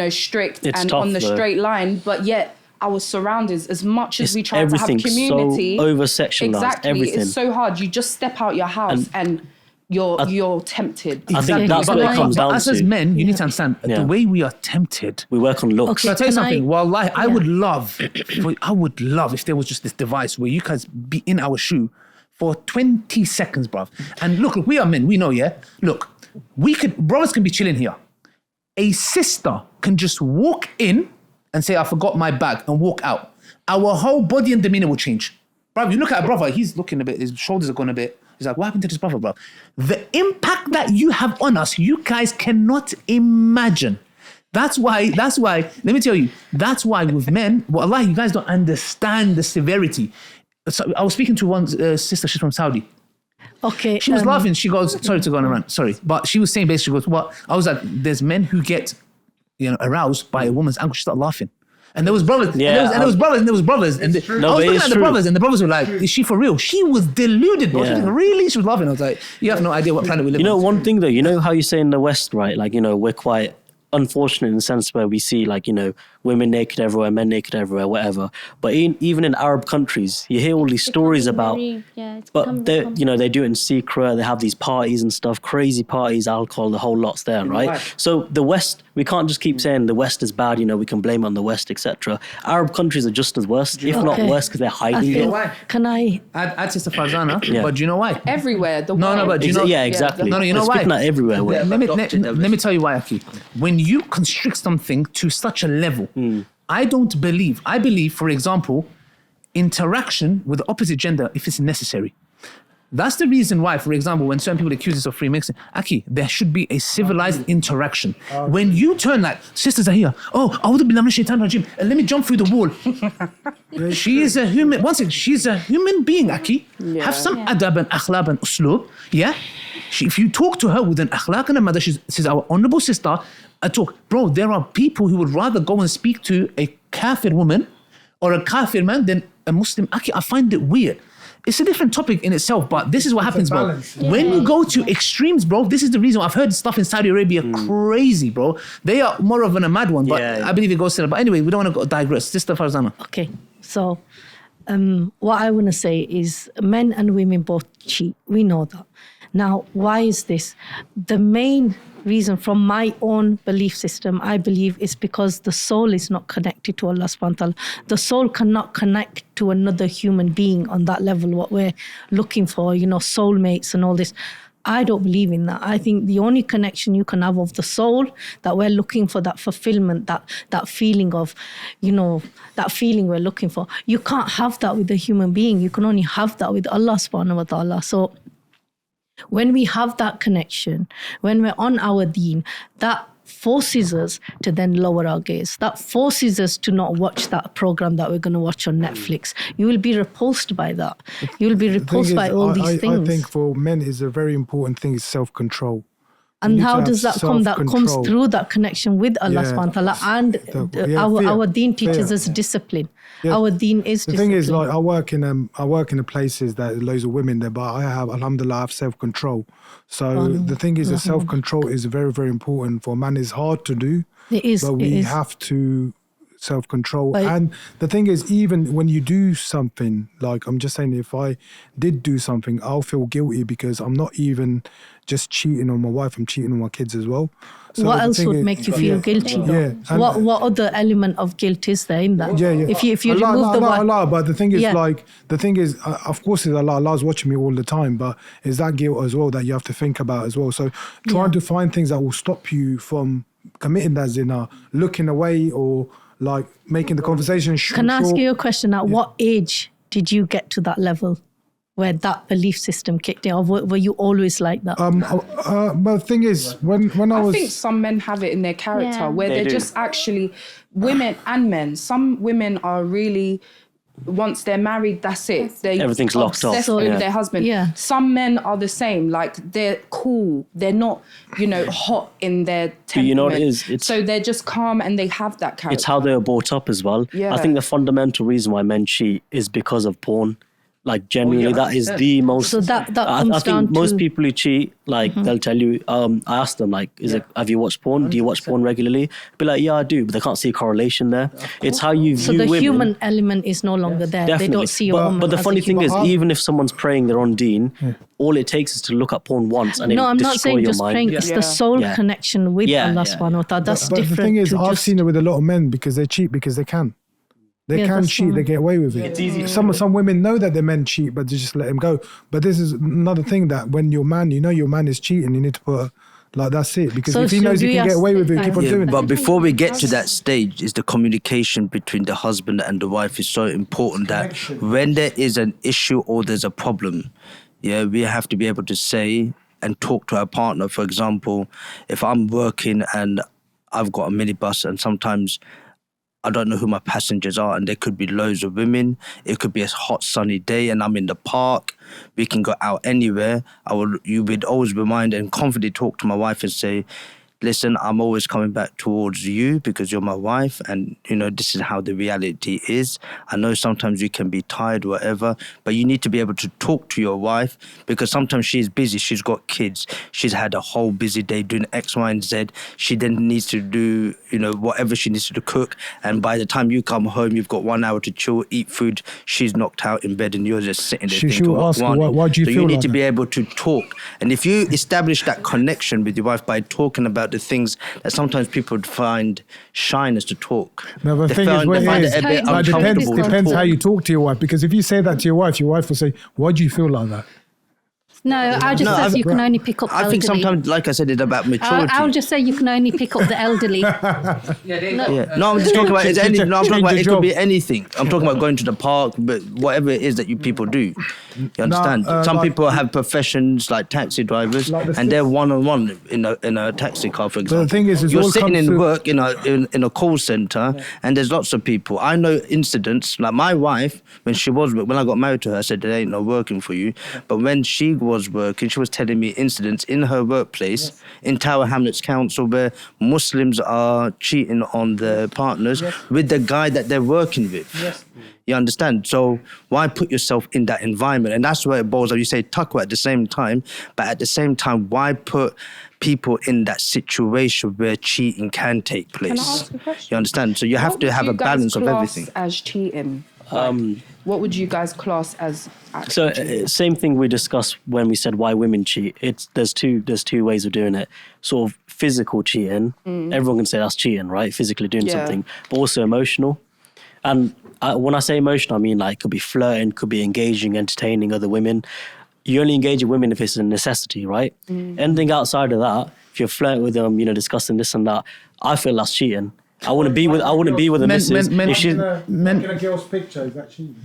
strict and tough, on the straight line, but yet our surroundings, as much as we try to have community, so over-sectionalized. Exactly, everything. It's so hard. You just step out your house and you're tempted. I think that's what it comes down to. As men, you need to understand the way we are tempted. We work on looks. Okay, I'll tell you something. Wallahi, I would love if there was just this device where you guys be in our shoe for 20 seconds, bruv. And look, we are men. We know, yeah? Look, brothers can be chilling here. A sister can just walk in and say, I forgot my bag, and walk out. Our whole body and demeanor will change. Bruv, you look at a brother, he's looking a bit, his shoulders are going a bit. He's like, what happened to this brother, bro? The impact that you have on us, you guys cannot imagine. That's why, let me tell you, that's why with men, Allah, you guys don't understand the severity. So I was speaking to one sister, she's from Saudi. Okay. She was laughing. She goes, sorry to go on a rant, sorry. But she was saying basically, she goes, what? I was like, there's men who get, aroused by a woman's ankle. She started laughing. And there was brothers, and there was brothers, and there was brothers, and I was looking at the brothers, and the brothers were like, "Is she for real?" She was deluded, bro. She was like, really? She was laughing. I was like, "You have no idea what planet we live." You know, one thing though, you know how you say in the West, right? Like, you know, we're quite unfortunate in the sense where we see, like, you know, women naked everywhere, men naked everywhere, whatever. But even in Arab countries, you hear all these stories about. But they, you know, they do it in secret. They have these parties and stuff, crazy parties, alcohol, the whole lot's there, right? So the West, we can't just keep saying the West is bad. You know, we can blame it on the West, etc. Arab countries are just as worse, if not worse, because they're hiding it. Can I add Sister Farzana? But do you know why? Everywhere. No, but do you know? Yeah, exactly. No, you know why? Not everywhere. Let me tell you why, Aki. When you constrict something to such a level, I believe, for example, interaction with the opposite gender, if it's necessary. That's the reason why, for example, when certain people accuse us of free mixing, Aki, there should be a civilized interaction. When you turn like, sisters are here, a'udhu billahi minash shaitanir rajim, and let me jump through the wall. She is a human, once again, she's a human being, Aki. Have some adab and akhlaq and uslub, yeah? If you talk to her with an akhlaq and a mother, she's our honorable sister, bro, there are people who would rather go and speak to a kafir woman or a kafir man than a Muslim. Aki, I find it weird. It's a different topic in itself, but this is what happens, bro. When you go to extremes, bro, this is the reason. I've heard stuff in Saudi Arabia crazy, bro. They are more of a mad one, but I believe it goes to that. But anyway, we don't want to digress. Sister Farzana. Okay, so what I want to say is men and women both cheat. We know that. Now, why is this? The main reason from my own belief system, I believe, is because the soul is not connected to Allah subhanahu wa ta'ala. The soul cannot connect to another human being on that level, what we're looking for, you know, soulmates and all this. I don't believe in that. I think the only connection you can have of the soul, that we're looking for, that fulfillment, that feeling of, you know, that feeling we're looking for. You can't have that with a human being. You can only have that with Allah subhanahu wa ta'ala. So when we have that connection, when we're on our deen, that forces us to then lower our gaze. That forces us to not watch that program that we're going to watch on Netflix. You will be repulsed by that. You will be repulsed by all these things. I think for men is a very important thing is self-control. And how does that come? That comes through that connection with Allah subhanahu wa ta'ala, and our deen teaches us discipline. Our deen is discipline. The thing is, like, I work in the places that there's loads of women there, but I have, alhamdulillah, I have self-control. So the thing is, the self-control is very, very important for a man. It's hard to do. It is. But we have to self-control. And the thing is, even when you do something, like, I'm just saying, if I did do something, I'll feel guilty because I'm not even just cheating on my wife, I'm cheating on my kids as well. So what else would make you feel guilty though? What other element of guilt is there in that? If you remove the one. Allah, but the thing is, of course, it's Allah. Allah's watching me all the time, but is that guilt as well that you have to think about as well? So trying to find things that will stop you from committing that zina, looking away, or like making the conversation short. Can I ask you a question? At what age did you get to that level where that belief system kicked in, or were you always like that? But the thing is, when I think some men have it in their character where they're just actually, women and men, some women are really, once they're married, that's it. Everything's locked off. Obsessed with their husband. Yeah. Some men are the same. Like, they're cool. They're not, hot in their temperament. But you know what it is? So they're just calm and they have that character. It's how they were brought up as well. Yeah. I think the fundamental reason why men cheat is because of porn. Like, genuinely, that is the most. So that comes I think most people who cheat, like, they'll tell you. I ask them, like, have you watched porn? 100%. Do you watch porn regularly? Be like, yeah, I do, but they can't see a correlation there. It's how you view women. So the human element is no longer there. Definitely. They don't see a woman. But the funny thing is, even if someone's praying their own deen, all it takes is to look at porn once and I'm not saying just praying. It's the soul connection with Allah subhanahu wa ta'ala. That's different. But the thing is, I've seen it with a lot of men because they cheat because they can. They can cheat, they get away with it. It's easy. Some women know that their men cheat, but they just let them go. But this is another thing that when your man, your man is cheating, you need to put that's it. Because if he knows he can get away with it, keep on doing it. But before we get to that stage, is the communication between the husband and the wife is so important that when there is an issue or there's a problem, we have to be able to say and talk to our partner. For example, if I'm working and I've got a minibus and sometimes I don't know who my passengers are, and there could be loads of women. It could be a hot sunny day and I'm in the park. We can go out anywhere. You would always remind and confidently talk to my wife and say, listen, I'm always coming back towards you because you're my wife, and this is how the reality is. I know sometimes you can be tired, whatever, but you need to be able to talk to your wife, because sometimes she's busy, she's got kids, she's had a whole busy day doing X, Y, and Z. She then needs to do, whatever she needs to do, cook, and by the time you come home, you've got 1 hour to chill, eat food. She's knocked out in bed, and you're just sitting there thinking, will ask, why do you so feel you need like to that? be able to talk, and if you establish that connection with your wife by talking about the things that sometimes people find shyness to talk. No, the thing is, depends how you talk to your wife. Because if you say that to your wife will say, "Why do you feel like that?" No, I'll just say you can only pick up the elderly. I think sometimes, like I said, it's about maturity. I'll just say you can only pick up the elderly. No, I'm just talking about I'm talking about it could be anything. I'm talking about going to the park, but whatever it is that you people do. You understand? Some people have professions like taxi drivers, and they're one-on-one in a taxi car, for example. The thing is, you're sitting in work in a call center, and there's lots of people. I know incidents like my wife when I got married to her. I said, "There ain't no working for you," but when she was working, she was telling me incidents in her workplace in Tower Hamlets Council where Muslims are cheating on their partners with the guy that they're working with. You understand? So why put yourself in that environment? And that's where it boils down. You say taqwa at the same time, but at the same time, why put people in that situation where cheating can take place? Can I ask a question? You understand? So you have to have a balance of everything. As cheating? What would you guys class as cheating? Same thing we discussed when we said why women cheat. There's two ways of doing it. Sort of physical cheating. Everyone can say that's cheating, right? Physically doing something, but also emotional. And when I say emotional, I mean like it could be flirting, could be engaging, entertaining other women. You only engage with women if it's a necessity, right? Anything outside of that, if you're flirting with them, discussing this and that, I feel that's cheating. I wouldn't be with a missus. Looking at a girl's picture, is that cheating?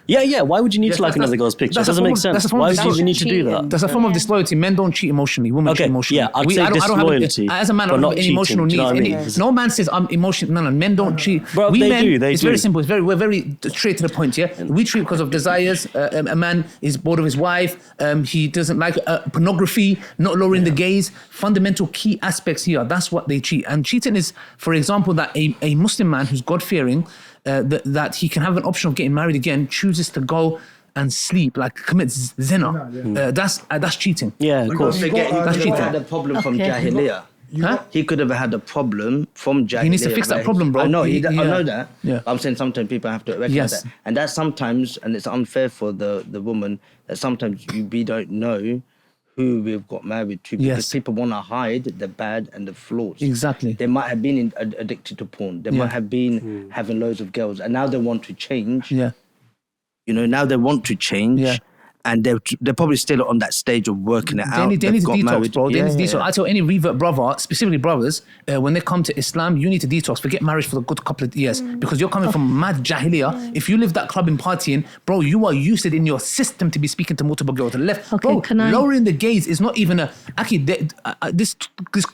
Yeah. Why would you need to like another girl's picture? It doesn't make sense. Why would you even need to do that? That's a form of disloyalty. Men don't cheat emotionally. Women cheat emotionally. Yeah, I'd say disloyalty. As a man, I don't have any emotional needs. You know what I mean? No man says I'm emotional. No, men don't cheat. Bro, they do. It's very simple. We're very straight to the point. Yeah, we cheat because of desires. A man is bored of his wife. He doesn't like pornography. Not lowering the gaze. Fundamental key aspects here. That's what they cheat. And cheating is, for example, that a Muslim man who's God-fearing, that he can have an option of getting married again, chooses to go and sleep, like commits zina. That's cheating. Yeah, of course. He could have had a problem from Jahiliyyah. He could have had a problem from Jahiliyyah. He needs to fix that problem, bro. I know, I know that. Yeah. I'm saying sometimes people have to recognize that. And that's sometimes, and it's unfair for the woman, that sometimes we don't know who we've got married to, because people want to hide the bad and the flaws. Exactly. They might have been addicted to porn. They might have been having loads of girls, and now they want to change. Yeah. Now they want to change. Yeah. And they're probably still on that stage of working it out. They need to detox, bro. They need to detox. I tell any revert brother, specifically brothers, when they come to Islam, you need to detox. Forget marriage for a good couple of years, because you're coming from mad jahiliyyah. If you live that club and partying, bro, you are used in your system to be speaking to multiple girls to the left. Okay, bro, lowering the gaze is not even this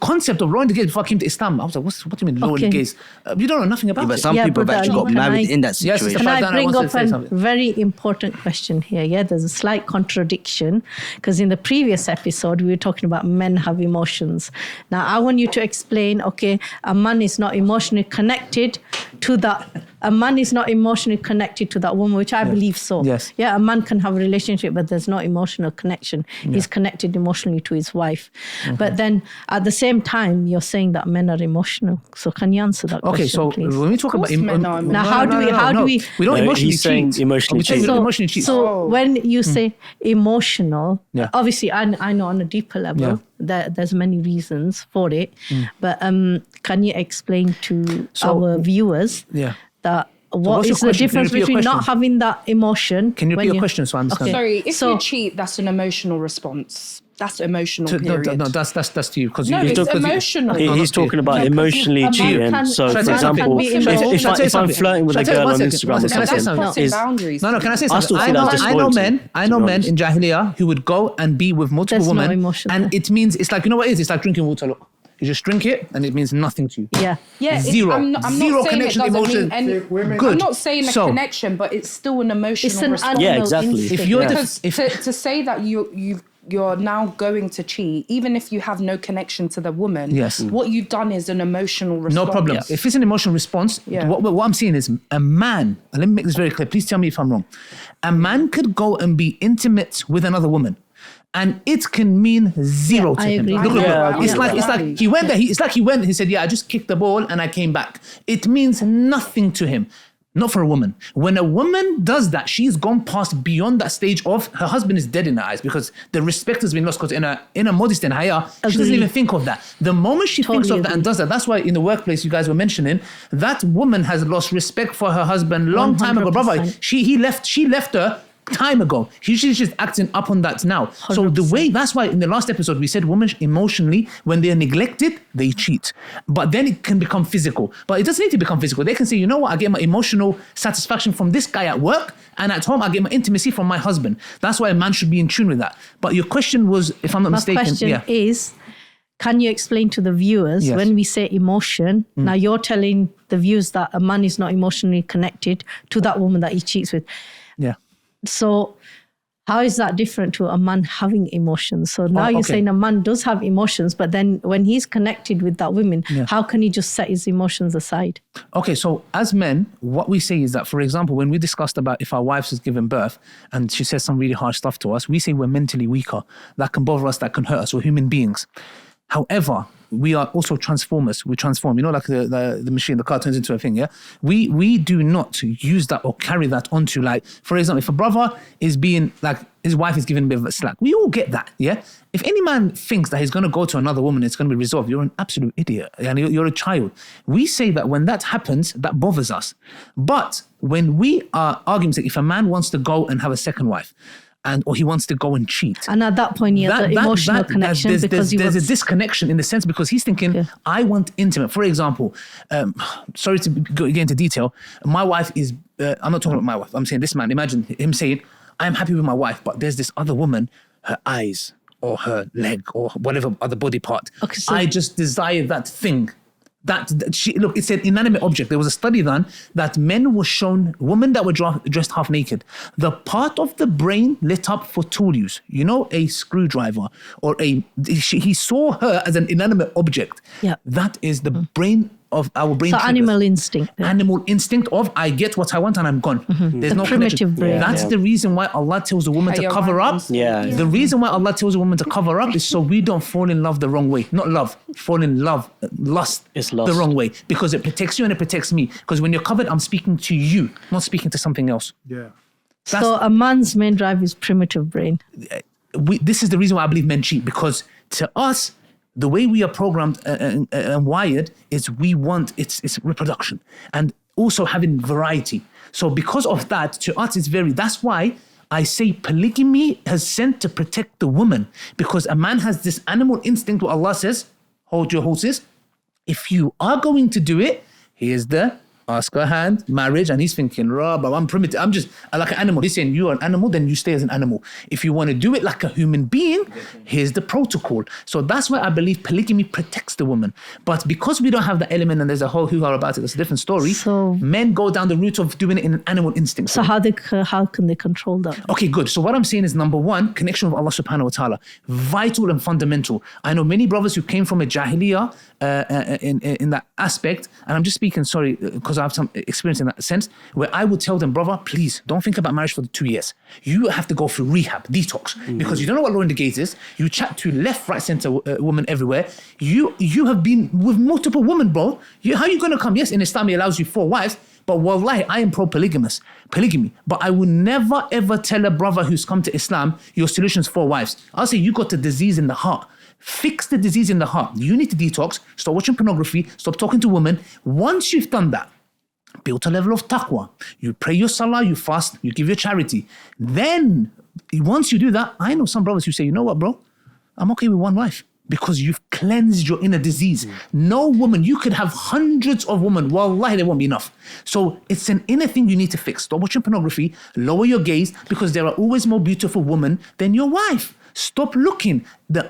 concept of lowering the gaze before I came to Islam. I was like, what do you mean lowering the gaze? You don't know nothing about it. But some people have actually got married in that situation. Can I bring up a very important question here? Yeah, there's a slight contradiction, because in the previous episode we were talking about men have emotions. Now I want you to explain, okay, a man is not emotionally connected to that. A man is not emotionally connected to that woman, which I believe so. Yes. Yeah, a man can have a relationship, but there's no emotional connection. He's connected emotionally to his wife. But then at the same time, you're saying that men are emotional. So can you answer that question, so please? when we talk about now, how do we? We don't emotionally cheat. Emotionally cheat. So when you say emotional, obviously I know on a deeper level that there's many reasons for it, but can you explain to our viewers that what is the difference between not having that emotion? Can you repeat your question so I understand? Okay. Sorry, if you cheat, that's an emotional response. That's emotional. Period. No, that's to you, because it's emotional. He's talking about emotionally cheating. So, for example, if I'm flirting with a girl on Instagram or something, boundaries. No, can I say something? I know men in Jahiliyyah who would go and be with multiple women, and it means it's like, you know what it is? It's like drinking water. Look, you just drink it, and it means nothing to you. Yeah. Zero. I'm not Zero saying connection, it doesn't emotion. mean good. I'm not saying a connection, but it's still an emotional response. Yeah, exactly. If to say that you're now going to cheat, even if you have no connection to the woman. Yes. What you've done is an emotional response. No problem. If it's an emotional response, what I'm saying is a man, and let me make this very clear, please tell me if I'm wrong. A man could go and be intimate with another woman, and it can mean zero to him. agree. It's like he went there. He said, "Yeah, I just kicked the ball and I came back." It means nothing to him. Not for a woman. When a woman does that, she's gone past beyond that stage of her husband is dead in her eyes, because the respect has been lost. Because in a modest and haya, she doesn't even think of that. The moment she thinks of that and does that, that's why in the workplace you guys were mentioning, that woman has lost respect for her husband long time ago. Brother, she left her time ago. She's just acting up on that now. 100%. So the way, that's why in the last episode we said women emotionally, when they're neglected, they cheat. But then it can become physical. But it doesn't need to become physical. They can say, you know what, I get my emotional satisfaction from this guy at work, and at home I get my intimacy from my husband. That's why a man should be in tune with that. But your question was, if I'm not mistaken. My question is, can you explain to the viewers, when we say emotion, now you're telling the viewers that a man is not emotionally connected to that woman that he cheats with. Yeah. So how is that different to a man having emotions? So now you're saying a man does have emotions, but then when he's connected with that woman, how can he just set his emotions aside? Okay, so as men, what we say is that, for example, when we discussed about if our wives has given birth and she says some really harsh stuff to us, we say we're mentally weaker. That can bother us, that can hurt us. We're human beings. However, we are also transformers. We transform, like the machine, the car turns into a thing, yeah? We do not use that or carry that onto, like, for example, if a brother is being, like, his wife is giving a bit of a slack, we all get that, yeah? If any man thinks that he's going to go to another woman, it's going to be resolved, you're an absolute idiot, and you're a child. We say that when that happens, that bothers us. But when we are arguing, if a man wants to go and have a second wife, or he wants to go and cheat. And at that point, he has an emotional connection. There's a disconnection in the sense, because he's thinking, I want intimate. For example, sorry to get into detail, my wife is, I'm not talking about my wife, I'm saying this man, imagine him saying, I'm happy with my wife, but there's this other woman, her eyes or her leg or whatever other body part. Okay, so I just desire that thing. Look, it's an inanimate object. There was a study done that men were shown women that were dressed half naked. The part of the brain lit up for tool use, a screwdriver or he saw her as an inanimate object. Yeah. That is the brain of our brain. So animal instinct. Animal instinct of, I get what I want and I'm gone. There's no primitive brain. That's the reason why Allah tells a woman to cover up. The reason why Allah tells a woman to cover up is so we don't fall in love the wrong way. Not love, fall in love, lust the wrong way. Because it protects you and it protects me. Because when you're covered, I'm speaking to you, not speaking to something else. Yeah. So a man's main drive is primitive brain. This is the reason why I believe men cheat. Because to us, the way we are programmed and wired is we want it's reproduction and also having variety. So because of that, to us that's why I say polygamy has sent to protect the woman, because a man has this animal instinct where Allah says, hold your horses. If you are going to do it, here's the ask her hand, marriage, and he's thinking, but I'm primitive. I'm just like an animal. He's saying, you're an animal, then you stay as an animal. If you want to do it like a human being, here's the protocol. So that's why I believe polygamy protects the woman. But because we don't have the element, and there's a whole hoo-ha about it, that's a different story, so men go down the route of doing it in an animal instinct. So how can they control that? Okay, good. So what I'm saying is, number one, connection with Allah subhanahu wa ta'ala. Vital and fundamental. I know many brothers who came from a jahiliyyah in that aspect, and I'm just speaking, sorry, because I have some experience in that sense, where I would tell them, brother, please don't think about marriage for the 2 years. You have to go through rehab, detox, because you don't know what lowering the gaze is. You chat to left, right, center women everywhere. You have been with multiple women, bro. How are you going to come? Yes, in Islam, it allows you 4 wives, but wallahi, I am polygamy. But I will never ever tell a brother who's come to Islam, your solution's 4 wives. I'll say, you got a disease in the heart. Fix the disease in the heart. You need to detox, stop watching pornography, stop talking to women. Once you've done that, build a level of taqwa. You pray your salah, you fast, you give your charity. Then, once you do that, I know some brothers who say, you know what, bro? I'm okay with 1 wife. Because you've cleansed your inner disease. No woman, you could have hundreds of women, wallahi, they won't be enough. So it's an inner thing you need to fix. Stop watching pornography, lower your gaze, because there are always more beautiful women than your wife. Stop looking. The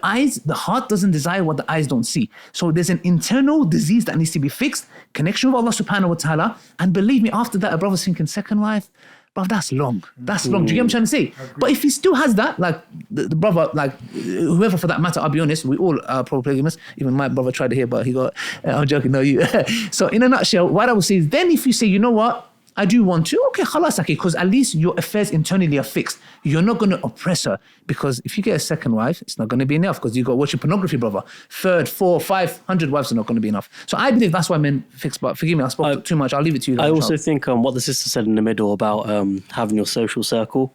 heart doesn't desire what the eyes don't see. So there's an internal disease that needs to be fixed, connection with Allah subhanahu wa ta'ala. And believe me, after that, a brother's thinking, second wife, Bro, that's long. That's long. Do you get what I'm trying to say? But if he still has that, like the brother, like whoever for that matter, I'll be honest, we all are probably polygamists. Even my brother tried to hear, but he got, I'm joking, no, you. So in a nutshell, what I would say is then if you say, you know what, I do want to, okay, khalas, okay, because at least your affairs internally are fixed. You're not going to oppress her, because if you get a second wife, it's not going to be enough, because you got watching pornography, brother. Third, 400, 500 wives are not going to be enough. So I believe that's why men fix, but forgive me, I spoke too much. I'll leave it to you. I also think what the sister said in the middle about having your social circle,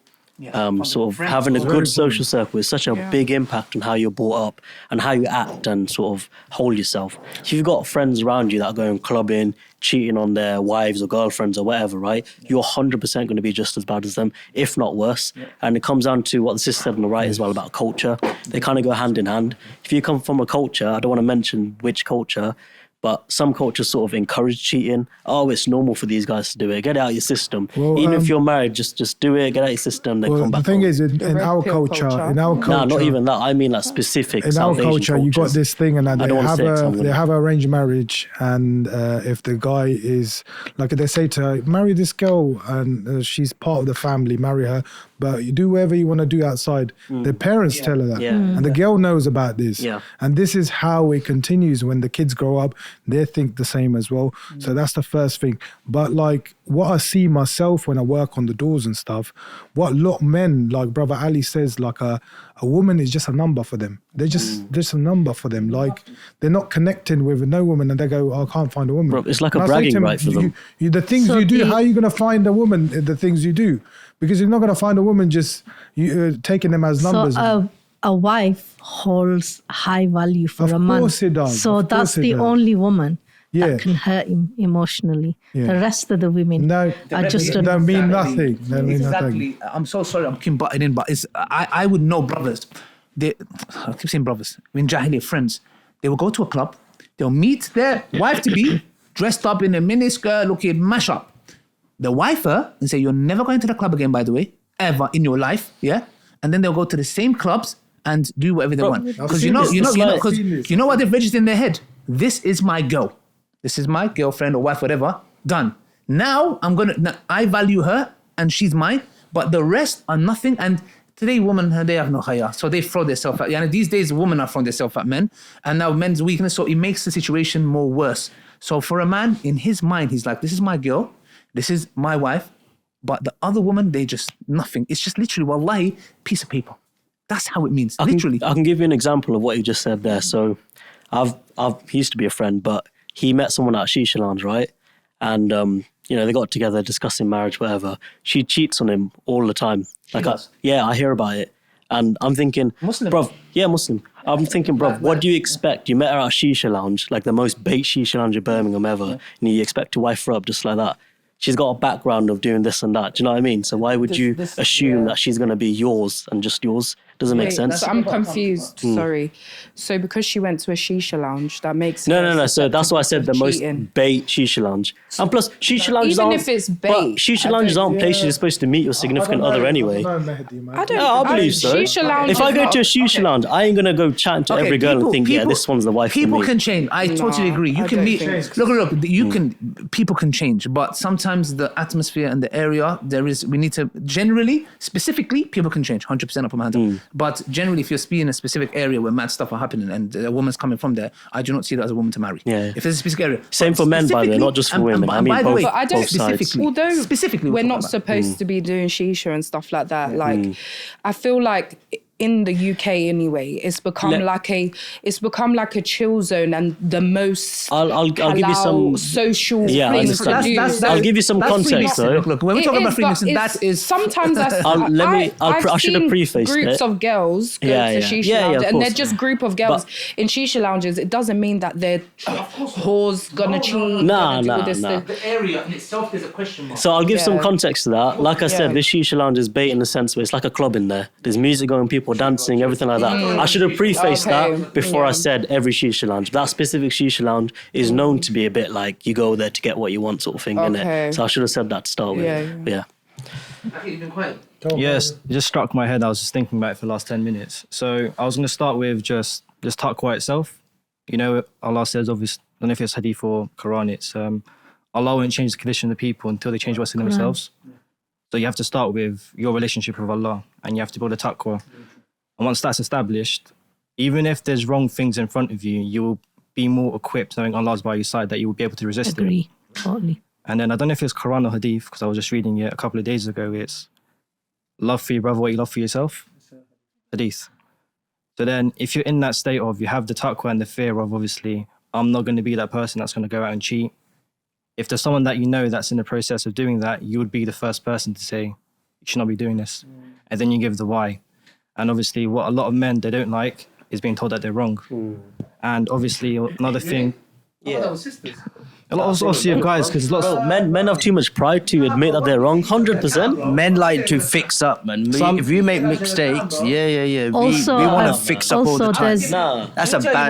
sort of having a good social circle is such a big impact on how you're brought up and how you act and sort of hold yourself. If you've got friends around you that are going clubbing, cheating on their wives or girlfriends or whatever, right, you're 100% going to be just as bad as them, if not worse. And it comes down to what the sister said on the right as well about culture. They kind of go hand in hand. If you come from a culture, I don't want to mention which culture, but some cultures sort of encourage cheating. Oh, it's normal for these guys to do it. Get it out of your system. Well, even if you're married, just do it. Get out of your system. Then come back. The thing home. is, in our culture, no, not even that. I mean, like specific. In South our culture, Asian you got cultures. this thing, and they have arranged marriage, and if the guy is like, they say to her, marry this girl, and she's part of the family, marry her. But you do whatever you want to do outside. The parents tell her that. And the girl knows about this. And this is how it continues when the kids grow up. They think the same as well. So that's the first thing. But like what I see myself when I work on the doors and stuff, what a lot of men, like Brother Ali says, like a woman is just a number for them. They're just a number for them. Like they're not connecting with no woman, and they go, oh, I can't find a woman. Bro, it's like and a bragging right for them. The things you do, how are you going to find a woman, the things you do? Because you're not going to find a woman just taking them as numbers. So a wife holds high value for a man. Of course it does. So that's the only woman that can hurt him emotionally. Yeah. The rest of the women are just don't mean nothing. They mean Exactly. nothing. I'm so sorry, I'm keeping butting in, but I would know brothers. I keep saying brothers. I mean, Jahiliyyah friends. They will go to a club. They'll meet their wife-to-be dressed up in a miniskirt, looking mash up. The wife and say, you're never going to the club again, by the way, ever in your life, yeah? And then they'll go to the same clubs and do whatever they want. Because you know what they've registered in their head? This is my girl. This is my girlfriend or wife, whatever. Done. Now I value her and she's mine, but the rest are nothing. And today, women, they have no haya. So they throw themselves at, these days, women are throwing themselves at men. And now men's weakness, so it makes the situation more worse. So for a man, in his mind, he's like, this is my girl. This is my wife, but the other woman, they just nothing. It's just literally, wallahi, piece of paper. That's how it means, literally. I can give you an example of what you just said there. So he used to be a friend, but he met someone at a shisha lounge, right? And, they got together discussing marriage, whatever. She cheats on him all the time. I hear about it. And I'm thinking, Muslim? Bruv, yeah, Muslim. I'm thinking, bruv, what do you expect? You met her at a shisha lounge, like the most bait shisha lounge in Birmingham ever, and you expect to wife her up just like that. She's got a background of doing this and that. Do you know what I mean? So why would you assume that she's going to be yours and just yours? Doesn't make sense. I'm confused. Sorry. So because she went to a shisha lounge, that makes no. So that's why I said the most bait shisha lounge. And plus, shisha lounges even if it's bait, shisha lounges aren't places you're supposed to meet your significant other anyway. I believe so. Shisha lounge. If I go to a shisha lounge, I ain't gonna go chat to every girl and think, this one's the wife for me. People can change. I totally agree. You can meet. Look. You can. People can change, but sometimes the atmosphere and the area we need to specifically, people can change. 100% up on my hand. But generally, if you're in a specific area where mad stuff are happening and a woman's coming from there, I do not see that as a woman to marry. Yeah. If there's a specific area. Same for men, by the way, not just for women. I mean, both, but I don't sides. Although specifically we're not supposed to be doing shisha and stuff like that. Like, I feel like in the UK anyway, it's become like a chill zone and the most I'll give you some social I things to do. I'll give you some context though. Look, when we're talking about freemason, that is sometimes I should have prefaced groups of girls go to shisha lounge and they're just group of girls in shisha lounges. It doesn't mean that they're whores gonna cheat. Nah. The area in itself, there's a question mark. So I'll give some context to that. Like I said, this shisha lounge is bait in the sense where it's like a club in there. There's music going, people dancing, everything like that. I should have prefaced that before I said every shisha lounge. That specific shisha lounge is known to be a bit like you go there to get what you want sort of thing, innit? So I should have said that to start with. Yeah. You've been quiet. Yes, it just struck my head. I was just thinking about it for the last 10 minutes. So I was going to start with just taqwa itself. You know, Allah says, obviously, I don't know if it's hadith or Qur'an, it's Allah won't change the condition of the people until they change what's in themselves. So you have to start with your relationship with Allah, and you have to build a taqwa. And once that's established, even if there's wrong things in front of you, you will be more equipped, knowing Allah's by your side, that you will be able to resist Agree, it. totally. And then I don't know if it's Qur'an or Hadith, because I was just reading it a couple of days ago. It's love for your brother what you love for yourself. Hadith. So then if you're in that state of, you have the taqwa and the fear of, obviously, I'm not going to be that person that's going to go out and cheat. If there's someone that you know that's in the process of doing that, you would be the first person to say, you should not be doing this. And then you give the why. And obviously what a lot of men, they don't like is being told that they're wrong. And obviously another thing... Yeah. A lot of obviously of guys, because lots Bro, men have too much pride to admit that they're wrong. 100%. Men like to fix up, man. If you make mistakes, yeah. Also, we want to fix up all the time. there's- Nah, That's a bad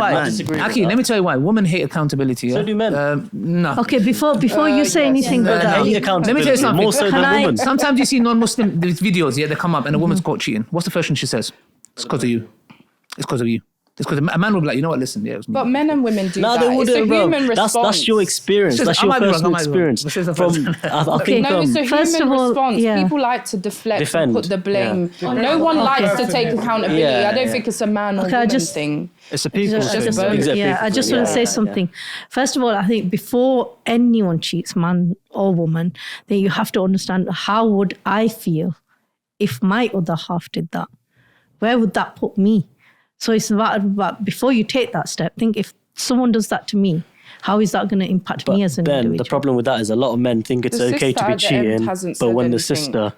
man. Aki, let me tell you why. Women hate accountability. Yeah? So do men. No. Okay, before you say anything, brother, Hate Let me tell accountability you something. more so Can than I- women. Sometimes you see non-Muslim videos, yeah, they come up and a woman's caught cheating. What's the first thing she says? It's because of you. It's because of you. It's because a man will be like, you know what, listen, yeah, it was me. But men and women do No, that. they It's a wouldn't, bro. human response. That's your experience. Listen, That's I your might be wrong, personal I might be wrong. experience. This is the From first- I think No, it's a First human of all, response. yeah. People like to deflect Defend. and put the blame. No one likes to take accountability. Yeah, I don't yeah. think it's a man or Okay, I woman just- thing. it's a people Just- thing. just- Exactly. yeah, I just want to say something. First of all, I think before anyone cheats, man or woman, then you have to understand, how would I feel if my other half did that? Where would that put me? So it's about before you take that step, think, if someone does that to me, how is that going to impact me as an then individual? the problem with that is a lot of men think it's The okay sister to be at the end cheating, hasn't but said when the anything. sister,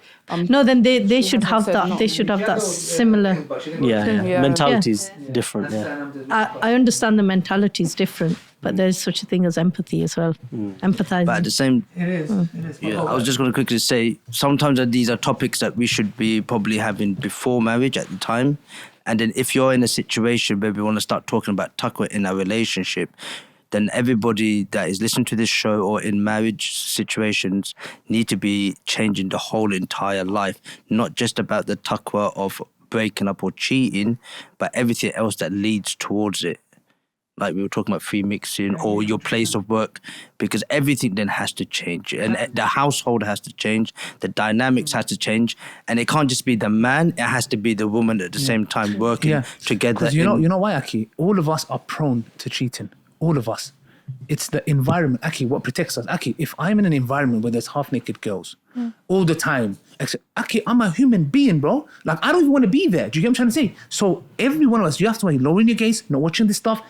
No, then they should hasn't have said that. no. They should have that similar. Yeah. mentality is different. Yeah. I understand the mentality is different, but there's such a thing as empathy as well. Empathizing. But at the same, It is. yeah, I was just going to quickly say, sometimes these are topics that we should be probably having before marriage at the time. And then if you're in a situation where we want to start talking about taqwa in our relationship, then everybody that is listening to this show or in marriage situations need to be changing the whole entire life, not just about the taqwa of breaking up or cheating, but everything else that leads towards it. Like we were talking about free mixing or your place of work, because everything then has to change. And the household has to change, the dynamics has to change. And it can't just be the man, it has to be the woman at the same time working together. Because you know why, Aki? All of us are prone to cheating. All of us. It's the environment, Aki, what protects us. Aki, if I'm in an environment where there's half-naked girls all the time, Aki, I'm a human being, bro. Like, I don't even want to be there. Do you get what I'm trying to say? So every one of us, you have to lowering your gaze, not watching this stuff,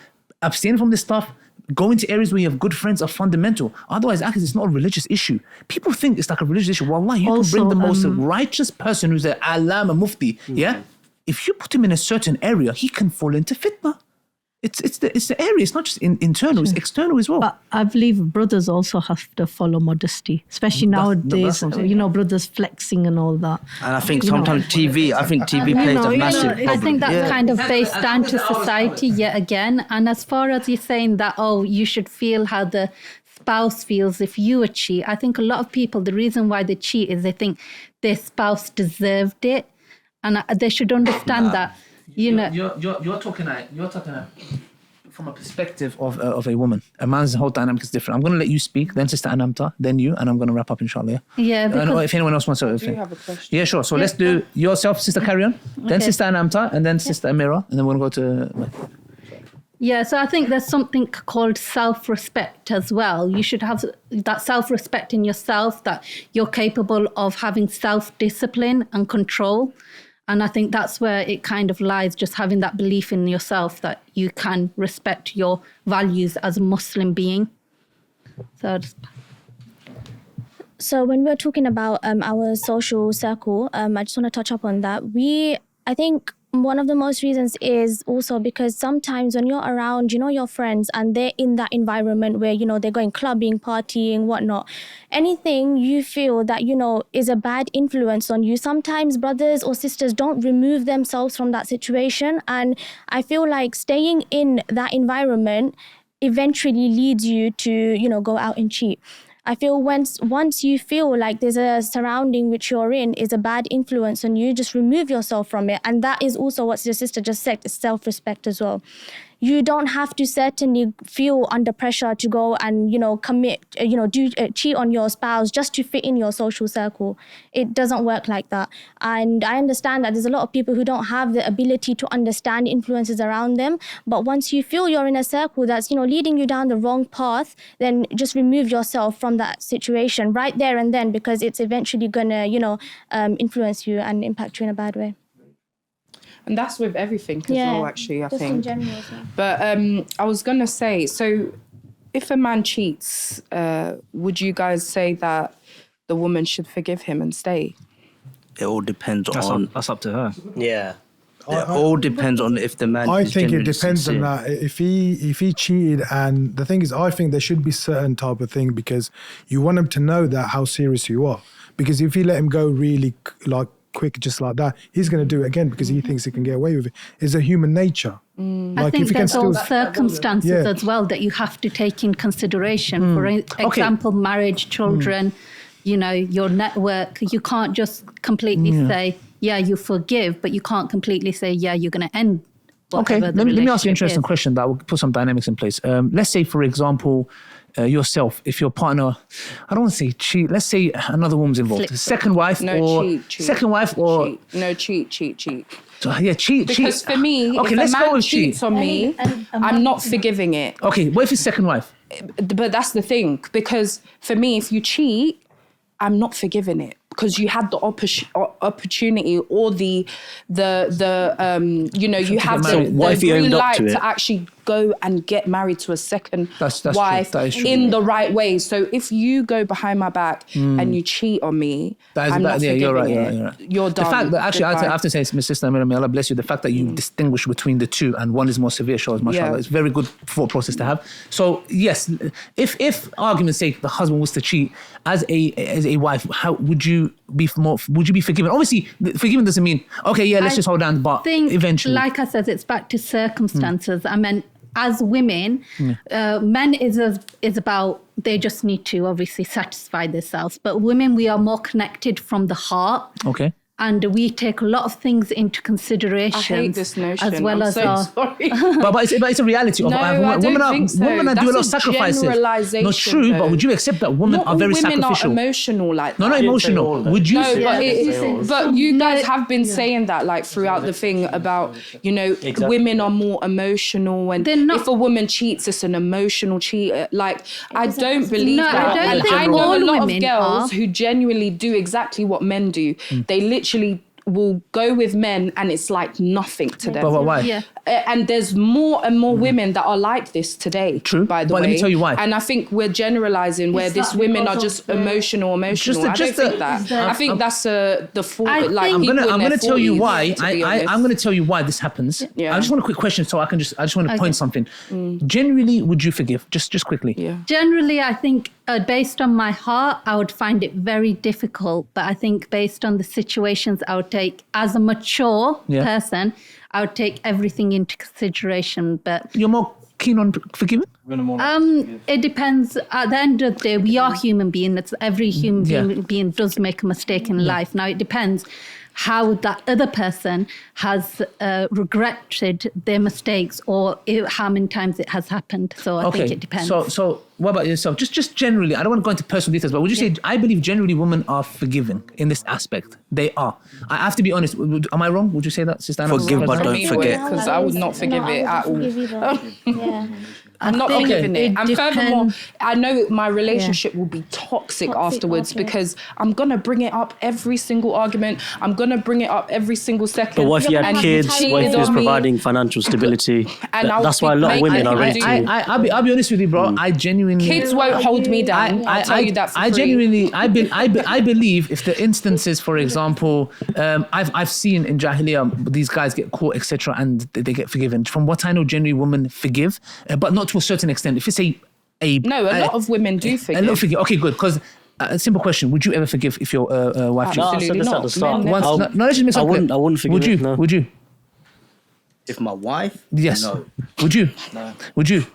abstain from this stuff, go into areas where you have good friends are fundamental. Otherwise, Aki, it's not a religious issue. People think it's like a religious issue. Wallah, you Also, can bring the most righteous person who's an alam, a mufti, yeah? If you put him in a certain area, he can fall into fitna. It's the area. It's not just internal. It's external as well. But I believe brothers also have to follow modesty, especially nowadays. that's what I'm saying. Brothers flexing and all that. And I think sometimes TV plays a massive problem. I think that's Yeah. kind of based down to society yet again. And as far as you're saying that, you should feel how the spouse feels if you were cheat. I think a lot of people, the reason why they cheat is they think their spouse deserved it. And they should understand that, You're talking from a perspective of a woman. A man's whole dynamic is different. I'm going to let you speak, then Sister Anamta, then you, and I'm going to wrap up, inshallah. Yeah, I don't know because if anyone else wants to. I do have a question. Yeah, sure. So let's do yourself, Sister Carry On, then Sister Anamta, and then Sister Amira, and then we're going to go to. Yeah, so I think there's something called self-respect as well. You should have that self-respect in yourself, that you're capable of having self-discipline and control. And I think that's where it kind of lies, just having that belief in yourself that you can respect your values as a Muslim being. So when we're talking about our social circle, I just want to touch up on that. I think one of the most reasons is also because sometimes when you're around, your friends and they're in that environment where, they're going clubbing, partying, whatnot, anything you feel that, is a bad influence on you, sometimes brothers or sisters don't remove themselves from that situation. And I feel like staying in that environment eventually leads you to, go out and cheat. I feel once you feel like there's a surrounding which you're in is a bad influence on you, just remove yourself from it. And that is also what your sister just said, is self-respect as well. you don't have to certainly feel under pressure to go and, commit, cheat on your spouse just to fit in your social circle. It doesn't work like that. And I understand that there's a lot of people who don't have the ability to understand influences around them. But once you feel you're in a circle that's, leading you down the wrong path, then just remove yourself from that situation right there and then, because it's eventually going to, influence you and impact you in a bad way. And that's with everything as well, actually, I just think. in general as well. But I was going to say, so if a man cheats, would you guys say that the woman should forgive him and stay? It all depends That's up to her. Yeah. It all depends on if the man. I is think it genuinely depends sincere. on that. If he cheated, and the thing is, I think there should be certain type of thing, because you want him to know that how serious you are. Because if you let him go really quick, just like that, he's going to do it again because he thinks he can get away with it. It's a human nature. I think there's all circumstances as well that you have to take in consideration. For example, marriage, children, your network. You can't just completely say, yeah, you forgive, but you can't completely say, yeah, you're going to end. Okay, let me ask you an interesting question that will put some dynamics in place. Let's say, for example, yourself, if your partner, I don't want to say cheat, let's say another woman's involved. Second wife cheat. Second wife or... Cheat. No, cheat. So, yeah, cheat. Because for me, if a man cheats on me, I'm not forgiving it. Okay, what if it's second wife? But that's the thing. Because for me, if you cheat, I'm not forgiving it. Because you had the opportunity or you have the green light to actually go and get married to a second wife in the right way. So if you go behind my back and you cheat on me, I'm not forgiving you're right. You're done. The fact that actually, I have to say, my sister, may Allah bless you, the fact that you distinguish between the two and one is more severe shows, mashallah, it's a very good thought process to have. So yes, if argument's sake, the husband was to cheat, as a wife, how would you be forgiven? Obviously, forgiven doesn't mean, okay, yeah, let's just hold down, but eventually. Like I said, it's back to circumstances. I mean, as women, men is about, they just need to obviously satisfy themselves. But women, we are more connected from the heart. Okay. And we take a lot of things into consideration. I hate this notion. As well sorry. but it's a reality. No, I don't think so. Women do a lot of sacrifices. Not true, but would you accept that women are very sacrificial? Women are emotional like that. No, not emotional. Would you? No, but you guys have been saying that like throughout the thing about, women are more emotional, and if a woman cheats, it's an emotional cheat. Like, I don't believe that. I know a lot of girls who genuinely do exactly what men do. They literally will go with men and it's like nothing to them. But why? Yeah. And there's more and more women that are like this today. True. By the way. Let me tell you why. And I think we're generalizing where these women are just emotional. I don't think that. I think that's the fault. I'm gonna tell you why. I'm gonna tell you why this happens. Yeah. I just want a quick question, so I just want to point something. Generally, would you forgive? Just quickly. Yeah. Generally, I think based on my heart, I would find it very difficult. But I think based on the situations, I would take, as a mature person, I would take everything into consideration. But you're more keen on forgiving? It depends. At the end of the day, we are human beings. Every human being does make a mistake in life. Now, it depends how that other person has regretted their mistakes, or how many times it has happened. So I think it depends. So what about yourself? Just generally, I don't want to go into personal details, but would you say, I believe generally women are forgiving in this aspect? They are. I have to be honest. Am I wrong? Would you say that, Sister Anna? Forgive but don't forget. Because I would not forgive it at all. Yeah. I'm not forgiving it. And furthermore, I know my relationship will be toxic afterwards because I'm going to bring it up every single argument. I'm going to bring it up every single second. But what if you had kids? What if he was providing financial stability? That's why a lot of women are ready to... I'll be honest with you, bro. I genuinely... Kids won't hold me down. I'll tell you that for free. I genuinely... I believe if the instances, for example, I've seen in Jahiliyyah, these guys get caught, etc., and they get forgiven. From what I know, generally women forgive, but not to a certain extent. If it's a lot of women do forgive. A lot forgive. Okay, good. Because a simple question: would you ever forgive if your wife? Absolutely not. At the start. Let's just make something. I wouldn't forgive. Would you? No. Would you? If my wife? Yes. No. Would you? No. Would you?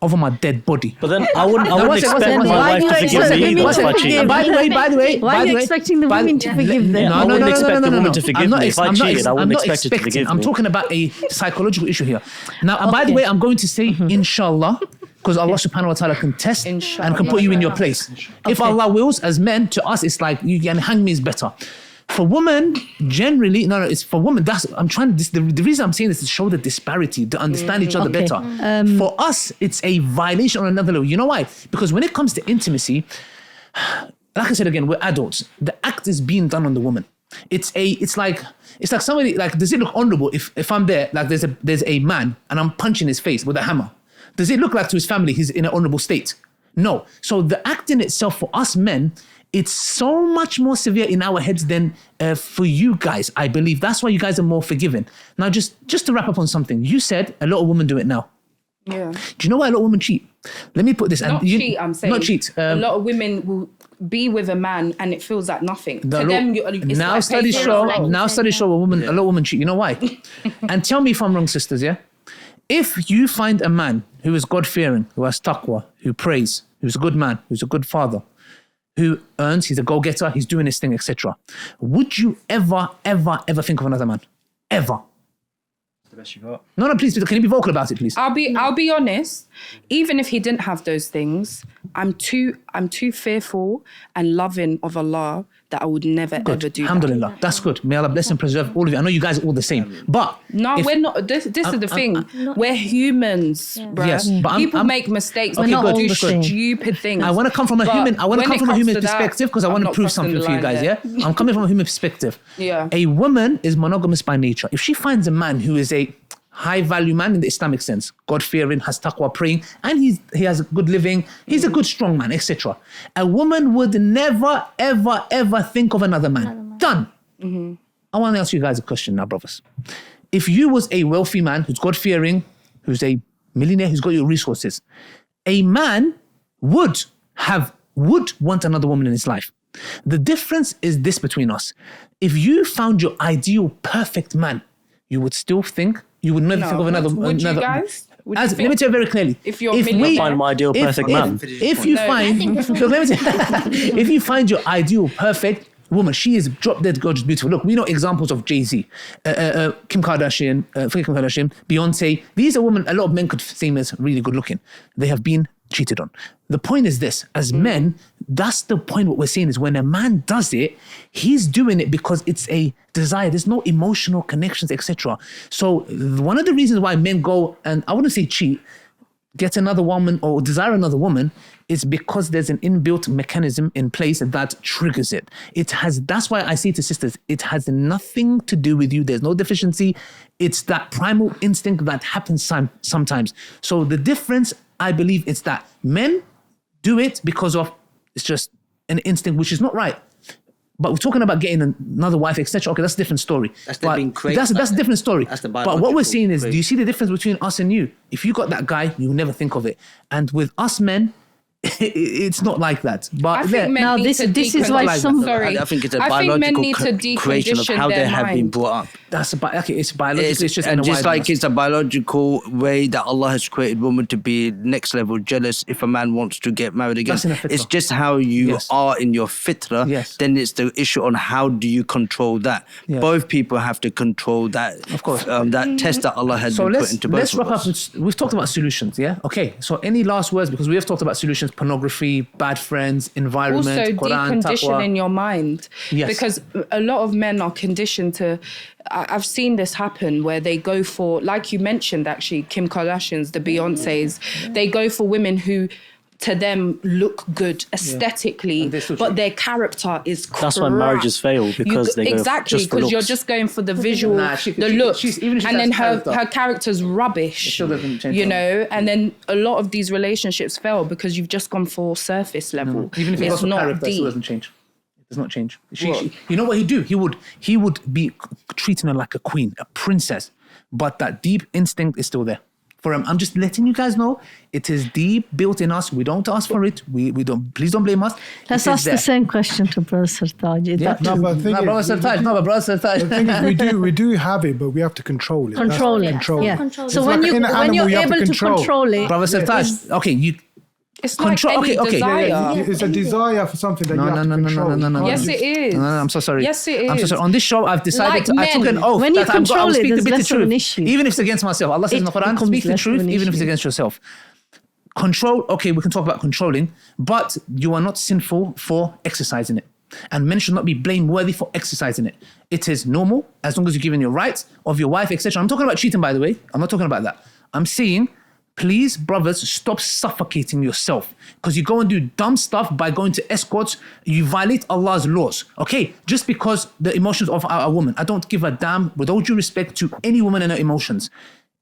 over my dead body. But then I wouldn't one expect second, my why wife do to you forgive expect me women either to if I cheat. forgive? By the way, Why are you expecting the women to forgive them? I wouldn't expect the woman to forgive me. If I I'm not cheated, I wouldn't I'm not expect her to expecting. forgive I'm me. talking about a psychological issue here. Now, and by the way, I'm going to say inshallah, because Allah subhanahu wa ta'ala can test and can put you in your place. If Allah wills, as men, to us, it's like you can hang me is better. For women, generally, it's for women. I'm trying to. The reason I'm saying this is to show the disparity, to understand each other better. For us, it's a violation on another level. You know why? Because when it comes to intimacy, like I said again, we're adults. The act is being done on the woman. It's like somebody, like, does it look honorable if I'm there, like there's a man and I'm punching his face with a hammer? Does it look like to his family he's in an honorable state? No. So the act in itself for us men, it's so much more severe in our heads than for you guys, I believe. That's why you guys are more forgiving. Now, just to wrap up on something, you said a lot of women do it now. Yeah. Do you know why a lot of women cheat? Let me put this. Cheat, I'm saying. Not cheat. A lot of women will be with a man and it feels like nothing. To them, it's now like studies show. Now studies show a lot of women cheat. You know why? And tell me if I'm wrong, sisters. Yeah. If you find a man who is God-fearing, who has taqwa, who prays, who's a good man, who's a good father, who earns, he's a go-getter, he's doing his thing, etc. Would you ever think of another man? Ever? The best you got. No, please, can you be vocal about it, please? I'll be honest. Even if he didn't have those things, I'm too fearful and loving of Allah that I would never ever do that. Alhamdulillah. That's good. May Allah bless and preserve all of you. I know you guys are all the same. But we're not. This is the thing. We're humans, bro. Yes, but people make mistakes. Okay, People do good. stupid things. I want to come from a human. I want to come from a human perspective because I want to not prove crossing something the for you line guys. there. Yeah, I'm coming from a human perspective. Yeah. A woman is monogamous by nature. If she finds a man who is a high value man in the Islamic sense, God fearing, has taqwa, praying, and he has a good living, he's a good strong man, etc. A woman would never ever think of another man. Done. Mm-hmm. I want to ask you guys a question now, brothers. If you was a wealthy man who's God fearing, who's a millionaire, who's got your resources, a man would want another woman in his life. The difference is this between us. If you found your ideal perfect man, you would still think, you would never think of another. Would you guys? Would you Let me tell you very clearly. If you're find my ideal perfect man. If you find your ideal perfect woman, she is drop dead gorgeous, beautiful. Look, we know examples of Jay-Z, Kim Kardashian, Beyonce. These are women a lot of men could seem as really good looking. They have been cheated on. The point is this, as men, that's the point. What we're saying is when a man does it, he's doing it because it's a desire. There's no emotional connections, etc. So one of the reasons why men go, and I wouldn't say cheat, get another woman or desire another woman, is because there's an inbuilt mechanism in place that triggers it. That's why I say to sisters, it has nothing to do with you. There's no deficiency. It's that primal instinct that happens sometimes. So the difference, I believe, is that men do it because of, it's just an instinct, which is not right. But we're talking about getting another wife, etc. Okay, that's a different story. That's being crazy. That's a different story. That's the but what we're saying is, do you see the difference between us and you? If you got that guy, you will never think of it. And with us men, it's not like that. But I think men need to this is why Sorry. I think it's a I think men need to biological creation of decondition how they their have been mind. brought up. it's biological. It's just and in a just wide like it's a biological way that Allah has created women to be next level jealous if a man wants to get married again. That's in a fitrah. It's just how you are in your fitrah. Yes. Then it's the issue on how do you control that. Yes. Both people have to control that. Of course. That test that Allah has been put into both let's of wrap up. us. We've talked about solutions, yeah? Okay, so any last words? Because we have talked about solutions, pornography, bad friends, environment, Also Qur'an, deconditioning taqwa. your mind. Yes. Because a lot of men are conditioned to, I've seen this happen where they go for, like you mentioned actually, Kim Kardashians, the Beyoncés, they go for women who to them look good aesthetically, but their character is crap. That's why marriages fail, because they go exactly, just for because you're looks. just going for the visual, the look, and then her character's rubbish, you know, and then a lot of these relationships fail because you've just gone for surface level. Even if it it's goes for not character, it deep. still doesn't change. It does not change. You know what he'd do? He would be treating her like a queen, a princess, but that deep instinct is still there. I'm just letting you guys know, it is deep built in us. We don't ask for it. We don't. Please don't blame us. Let's ask the same question to Brother Sartaj. Yeah. Brother Sartaj. The thing is, we do have it, but we have to control it. Control it. Yeah. Control So it. when Like you're you have to able to control it, Brother Sartaj, okay, It's control. like any desire. It's a desire for something that you have to control. No. Yes, it is. No, I'm so sorry. Yes, it I'm so is. sorry. On this show, I've decided Like I took an men. oath When you that I will control it, speak the there's bit of less of an truth, issue. even if it's against myself. Allah says in the It Quran, becomes speak the less of truth, an even if it's issue. against yourself. Control. Okay, we can talk about controlling, but you are not sinful for exercising it. And men should not be blameworthy for exercising it. It is normal as long as you're given your rights of your wife, etc. I'm talking about cheating, by the way. I'm not talking about that. I'm saying, please, brothers, stop suffocating yourself because you go and do dumb stuff by going to escorts. You violate Allah's laws, okay? Just because the emotions of a woman. I don't give a damn, with all due respect to any woman and her emotions.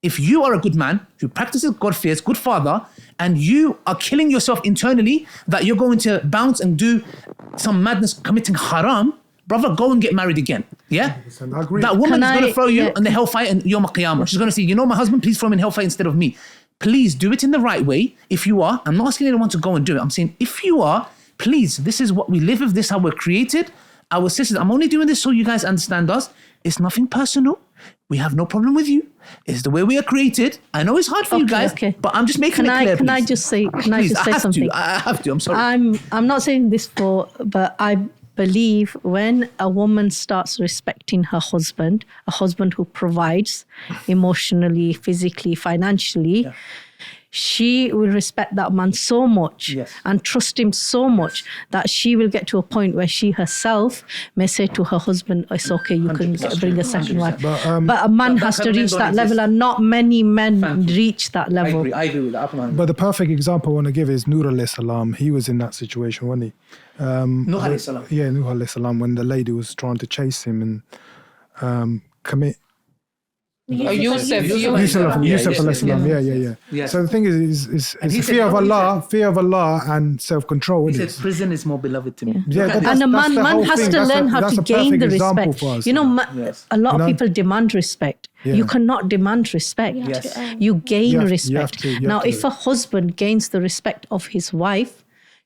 If you are a good man who practices God fears, good father, and you are killing yourself internally that you're going to bounce and do some madness committing haram, brother, go and get married again. Yeah? I agree. That woman is going to throw you yeah. in the hellfire in Yom Qiyamah. She's going to say, you know my husband, please throw him in hellfire instead of me. Please do it in the right way. If you are, I'm not asking anyone to go and do it. I'm saying, if you are, please, this is what we live with, this is how we're created. Our sisters, I'm only doing this so you guys understand us. It's nothing personal. We have no problem with you. It's the way we are created. I know it's hard for you guys, but I'm just making it clear. Can I just say something? I have to. I'm sorry. I'm not saying this but I believe when a woman starts respecting her husband, a husband who provides emotionally, physically, financially, she will respect that man so much and trust him so much that she will get to a point where she herself may say to her husband, it's okay, you can bring a second wife. But a man has to reach that level, and not many men reach that level. I agree with that. But the perfect example I want to give is Nur alayhi salam. He was in that situation, wasn't he? Nuh alayhi salam. Yeah, Nuh alayhi salam, when the lady was trying to chase him and commit. Yusuf alayhi salam. Yeah. So the thing is the fear of Allah and self-control. He said, prison is more beloved to me. Yeah, And a man has to learn how to gain the respect. You know, a lot of people demand respect. Yeah. You cannot demand respect. You gain respect. Now, if a husband gains the respect of his wife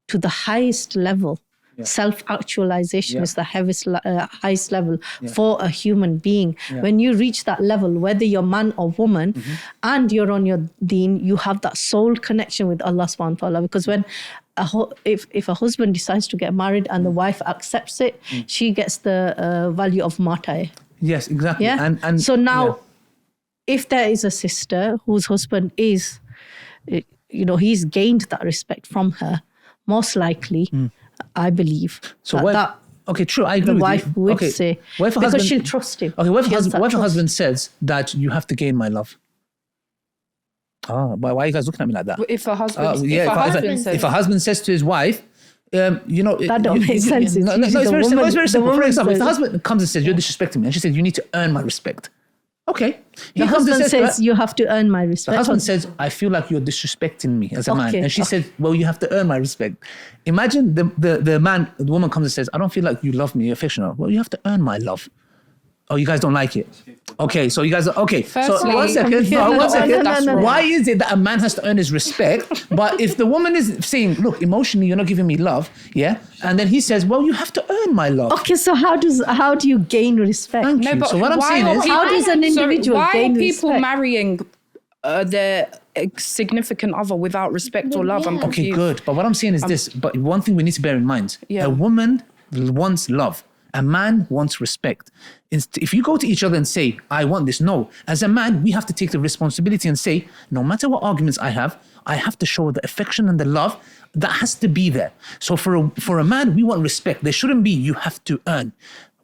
to the highest level, self-actualization is the highest level for a human being. When you reach that level, whether you're man or woman, and you're on your deen, you have that soul connection with Allah subhanahu wa ta'ala. Because when if a husband decides to get married and the wife accepts it, she gets the value of martyr. Yes, exactly. Yeah. And so now, if there is a sister whose husband is, he's gained that respect from her, most likely, I believe. So okay, true, I agree the wife would say, because she'll trust him. Okay, what if a husband says that you have to gain my love? Why are you guys looking at me like that? If a husband, if a husband says to his wife, that don't make sense. No, it's very simple. For example, if the husband comes and says, you're disrespecting me, and she says, you need to earn my respect. Okay. The husband says, you have to earn my respect. The husband says, I feel like you're disrespecting me as a man. And she said, well, you have to earn my respect. Imagine the woman comes and says, I don't feel like you love me, you're affectionate. Well, you have to earn my love. Oh, you guys don't like it? Okay, so you guys are, okay. Firstly, so one second. No. Why is it that a man has to earn his respect? But if the woman is saying, look, emotionally, you're not giving me love, and then he says, well, you have to earn my love. Okay, so how do you gain respect? Thank you. So what I'm saying is, how does an individual gain respect? Why are people marrying their significant other without respect or love? I'm confused. Okay, good. But what I'm saying is this, but one thing we need to bear in mind, a woman wants love. A man wants respect. If you go to each other and say, I want this, no. As a man, we have to take the responsibility and say, no matter what arguments I have to show the affection and the love that has to be there. So for a man, we want respect. There shouldn't be, you have to earn.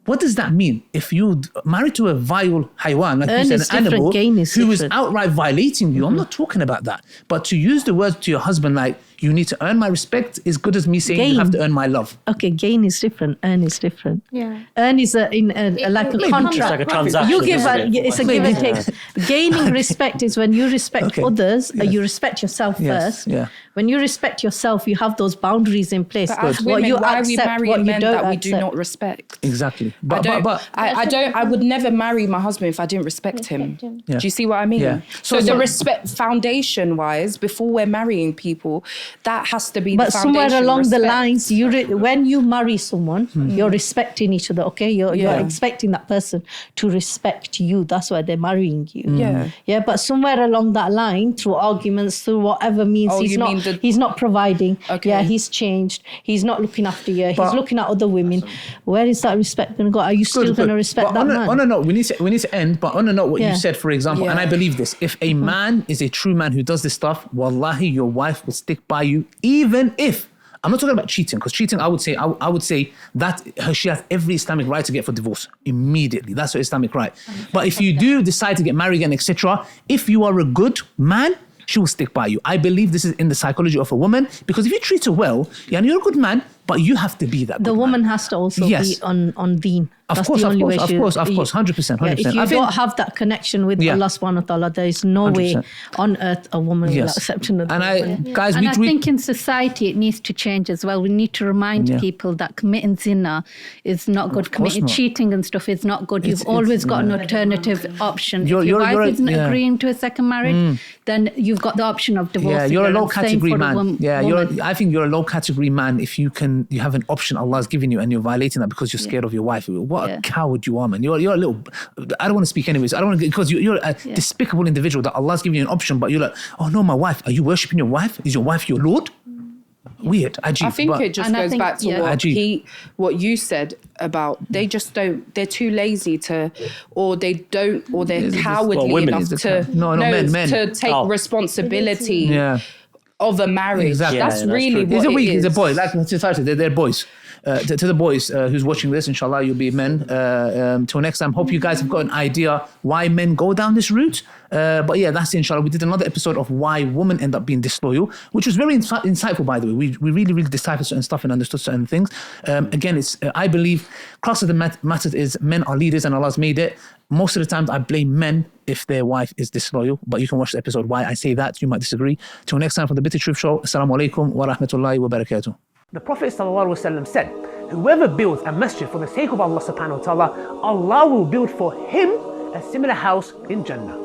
What does that mean? If you married to a vile haywan, like you said, an animal who is outright violating you, I'm not talking about that. But to use the words to your husband like, You need to earn my respect is good as me saying you have to earn my love. Okay, gain is different. Earn is different. Yeah. Earn is like a contract. It's like a transaction. You give isn't it? it's a give and take. Gaining respect is when you respect others. You respect yourself first. Yeah. When you respect yourself, you have those boundaries in place. But as What women, you why are we accept, marrying what you men don't that we do accept. not respect? Exactly. I would never marry my husband if I didn't respect him. Yeah. Do you see what I mean? Yeah. So the respect, foundation wise, before we're marrying people, that has to be But the foundation. somewhere along the respect. lines, when you marry someone, you're respecting each other. Okay, you're expecting that person to respect you. That's why they're marrying you. Yeah. But somewhere along that line, through arguments, through whatever means, he's not providing. Okay. Yeah, he's changed. He's not looking after you. He's looking at other women. Where is that respect going to go? Are you still going to respect that man? On a note, we need to end. But on a note, what you said, for example, and I believe this: if a man is a true man who does this stuff, wallahi, your wife will stick by you, even if. I'm not talking about cheating, because cheating, I would say that she has every Islamic right to get for divorce immediately. That's her Islamic right. But if you do decide to get married again, etc., if you are a good man, she will stick by you. I believe this is in the psychology of a woman, because if you treat her well, and you're a good man, but you have to be that. The woman has to also be on deen. Of course, 100%. If you don't have that connection with Allah subhanahu wa ta'ala, there is no 100%. Way on earth a woman will accept another woman. I think in society it needs to change as well. We need to remind people that committing zina is not good. Committing cheating and stuff is not good. You've always got an alternative option. If your wife isn't agreeing to a second marriage, then you've got the option of divorcing. Yeah, you're a low category man. I think you're a low category man if you have an option Allah's given you and you're violating that because you're scared of your wife. What a coward you are, man. You're a little. I don't want to speak anyways. I don't want to, because you're a despicable individual that Allah's given you an option, but you're like, oh no, my wife. Are you worshipping your wife? Is your wife your Lord? Weird. Ajib. I think it just goes back to what you said about they just don't. They're too lazy to, or they don't, or they're cowardly enough to men to take responsibility. Of a marriage. Exactly. That's really what it is. He's a boy. Like society, they're boys. To the boys who's watching this, inshallah, you'll be men. Till next time, hope you guys have got an idea why men go down this route. But yeah, that's it, inshallah. We did another episode of why women end up being disloyal, which was very insightful, by the way. We really deciphered certain stuff and understood certain things. Again, it's I believe, crux of the matter is men are leaders and Allah's made it. Most of the times I blame men if their wife is disloyal, but you can watch the episode why I say that. You might disagree. Till next time from the Bitter Truth Show, Assalamu alaikum wa rahmatullahi wa barakatuh. The Prophet ﷺ said, whoever builds a masjid for the sake of Allah subhanahu wa ta'ala, Allah will build for him a similar house in Jannah.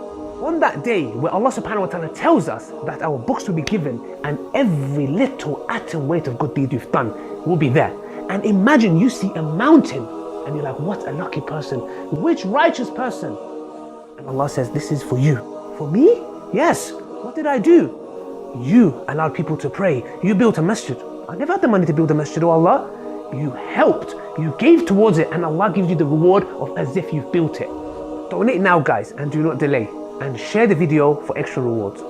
On that day where Allah subhanahu wa ta'ala tells us that our books will be given and every little atom weight of good deed you've done will be there. And imagine you see a mountain and you're like, what a lucky person, which righteous person? And Allah says, this is for you. For me? Yes. What did I do? You allowed people to pray. You built a masjid. I never had the money to build a masjid, oh Allah. You helped, you gave towards it, and Allah gives you the reward of as if you've built it. Donate now, guys, and do not delay. And share the video for extra rewards.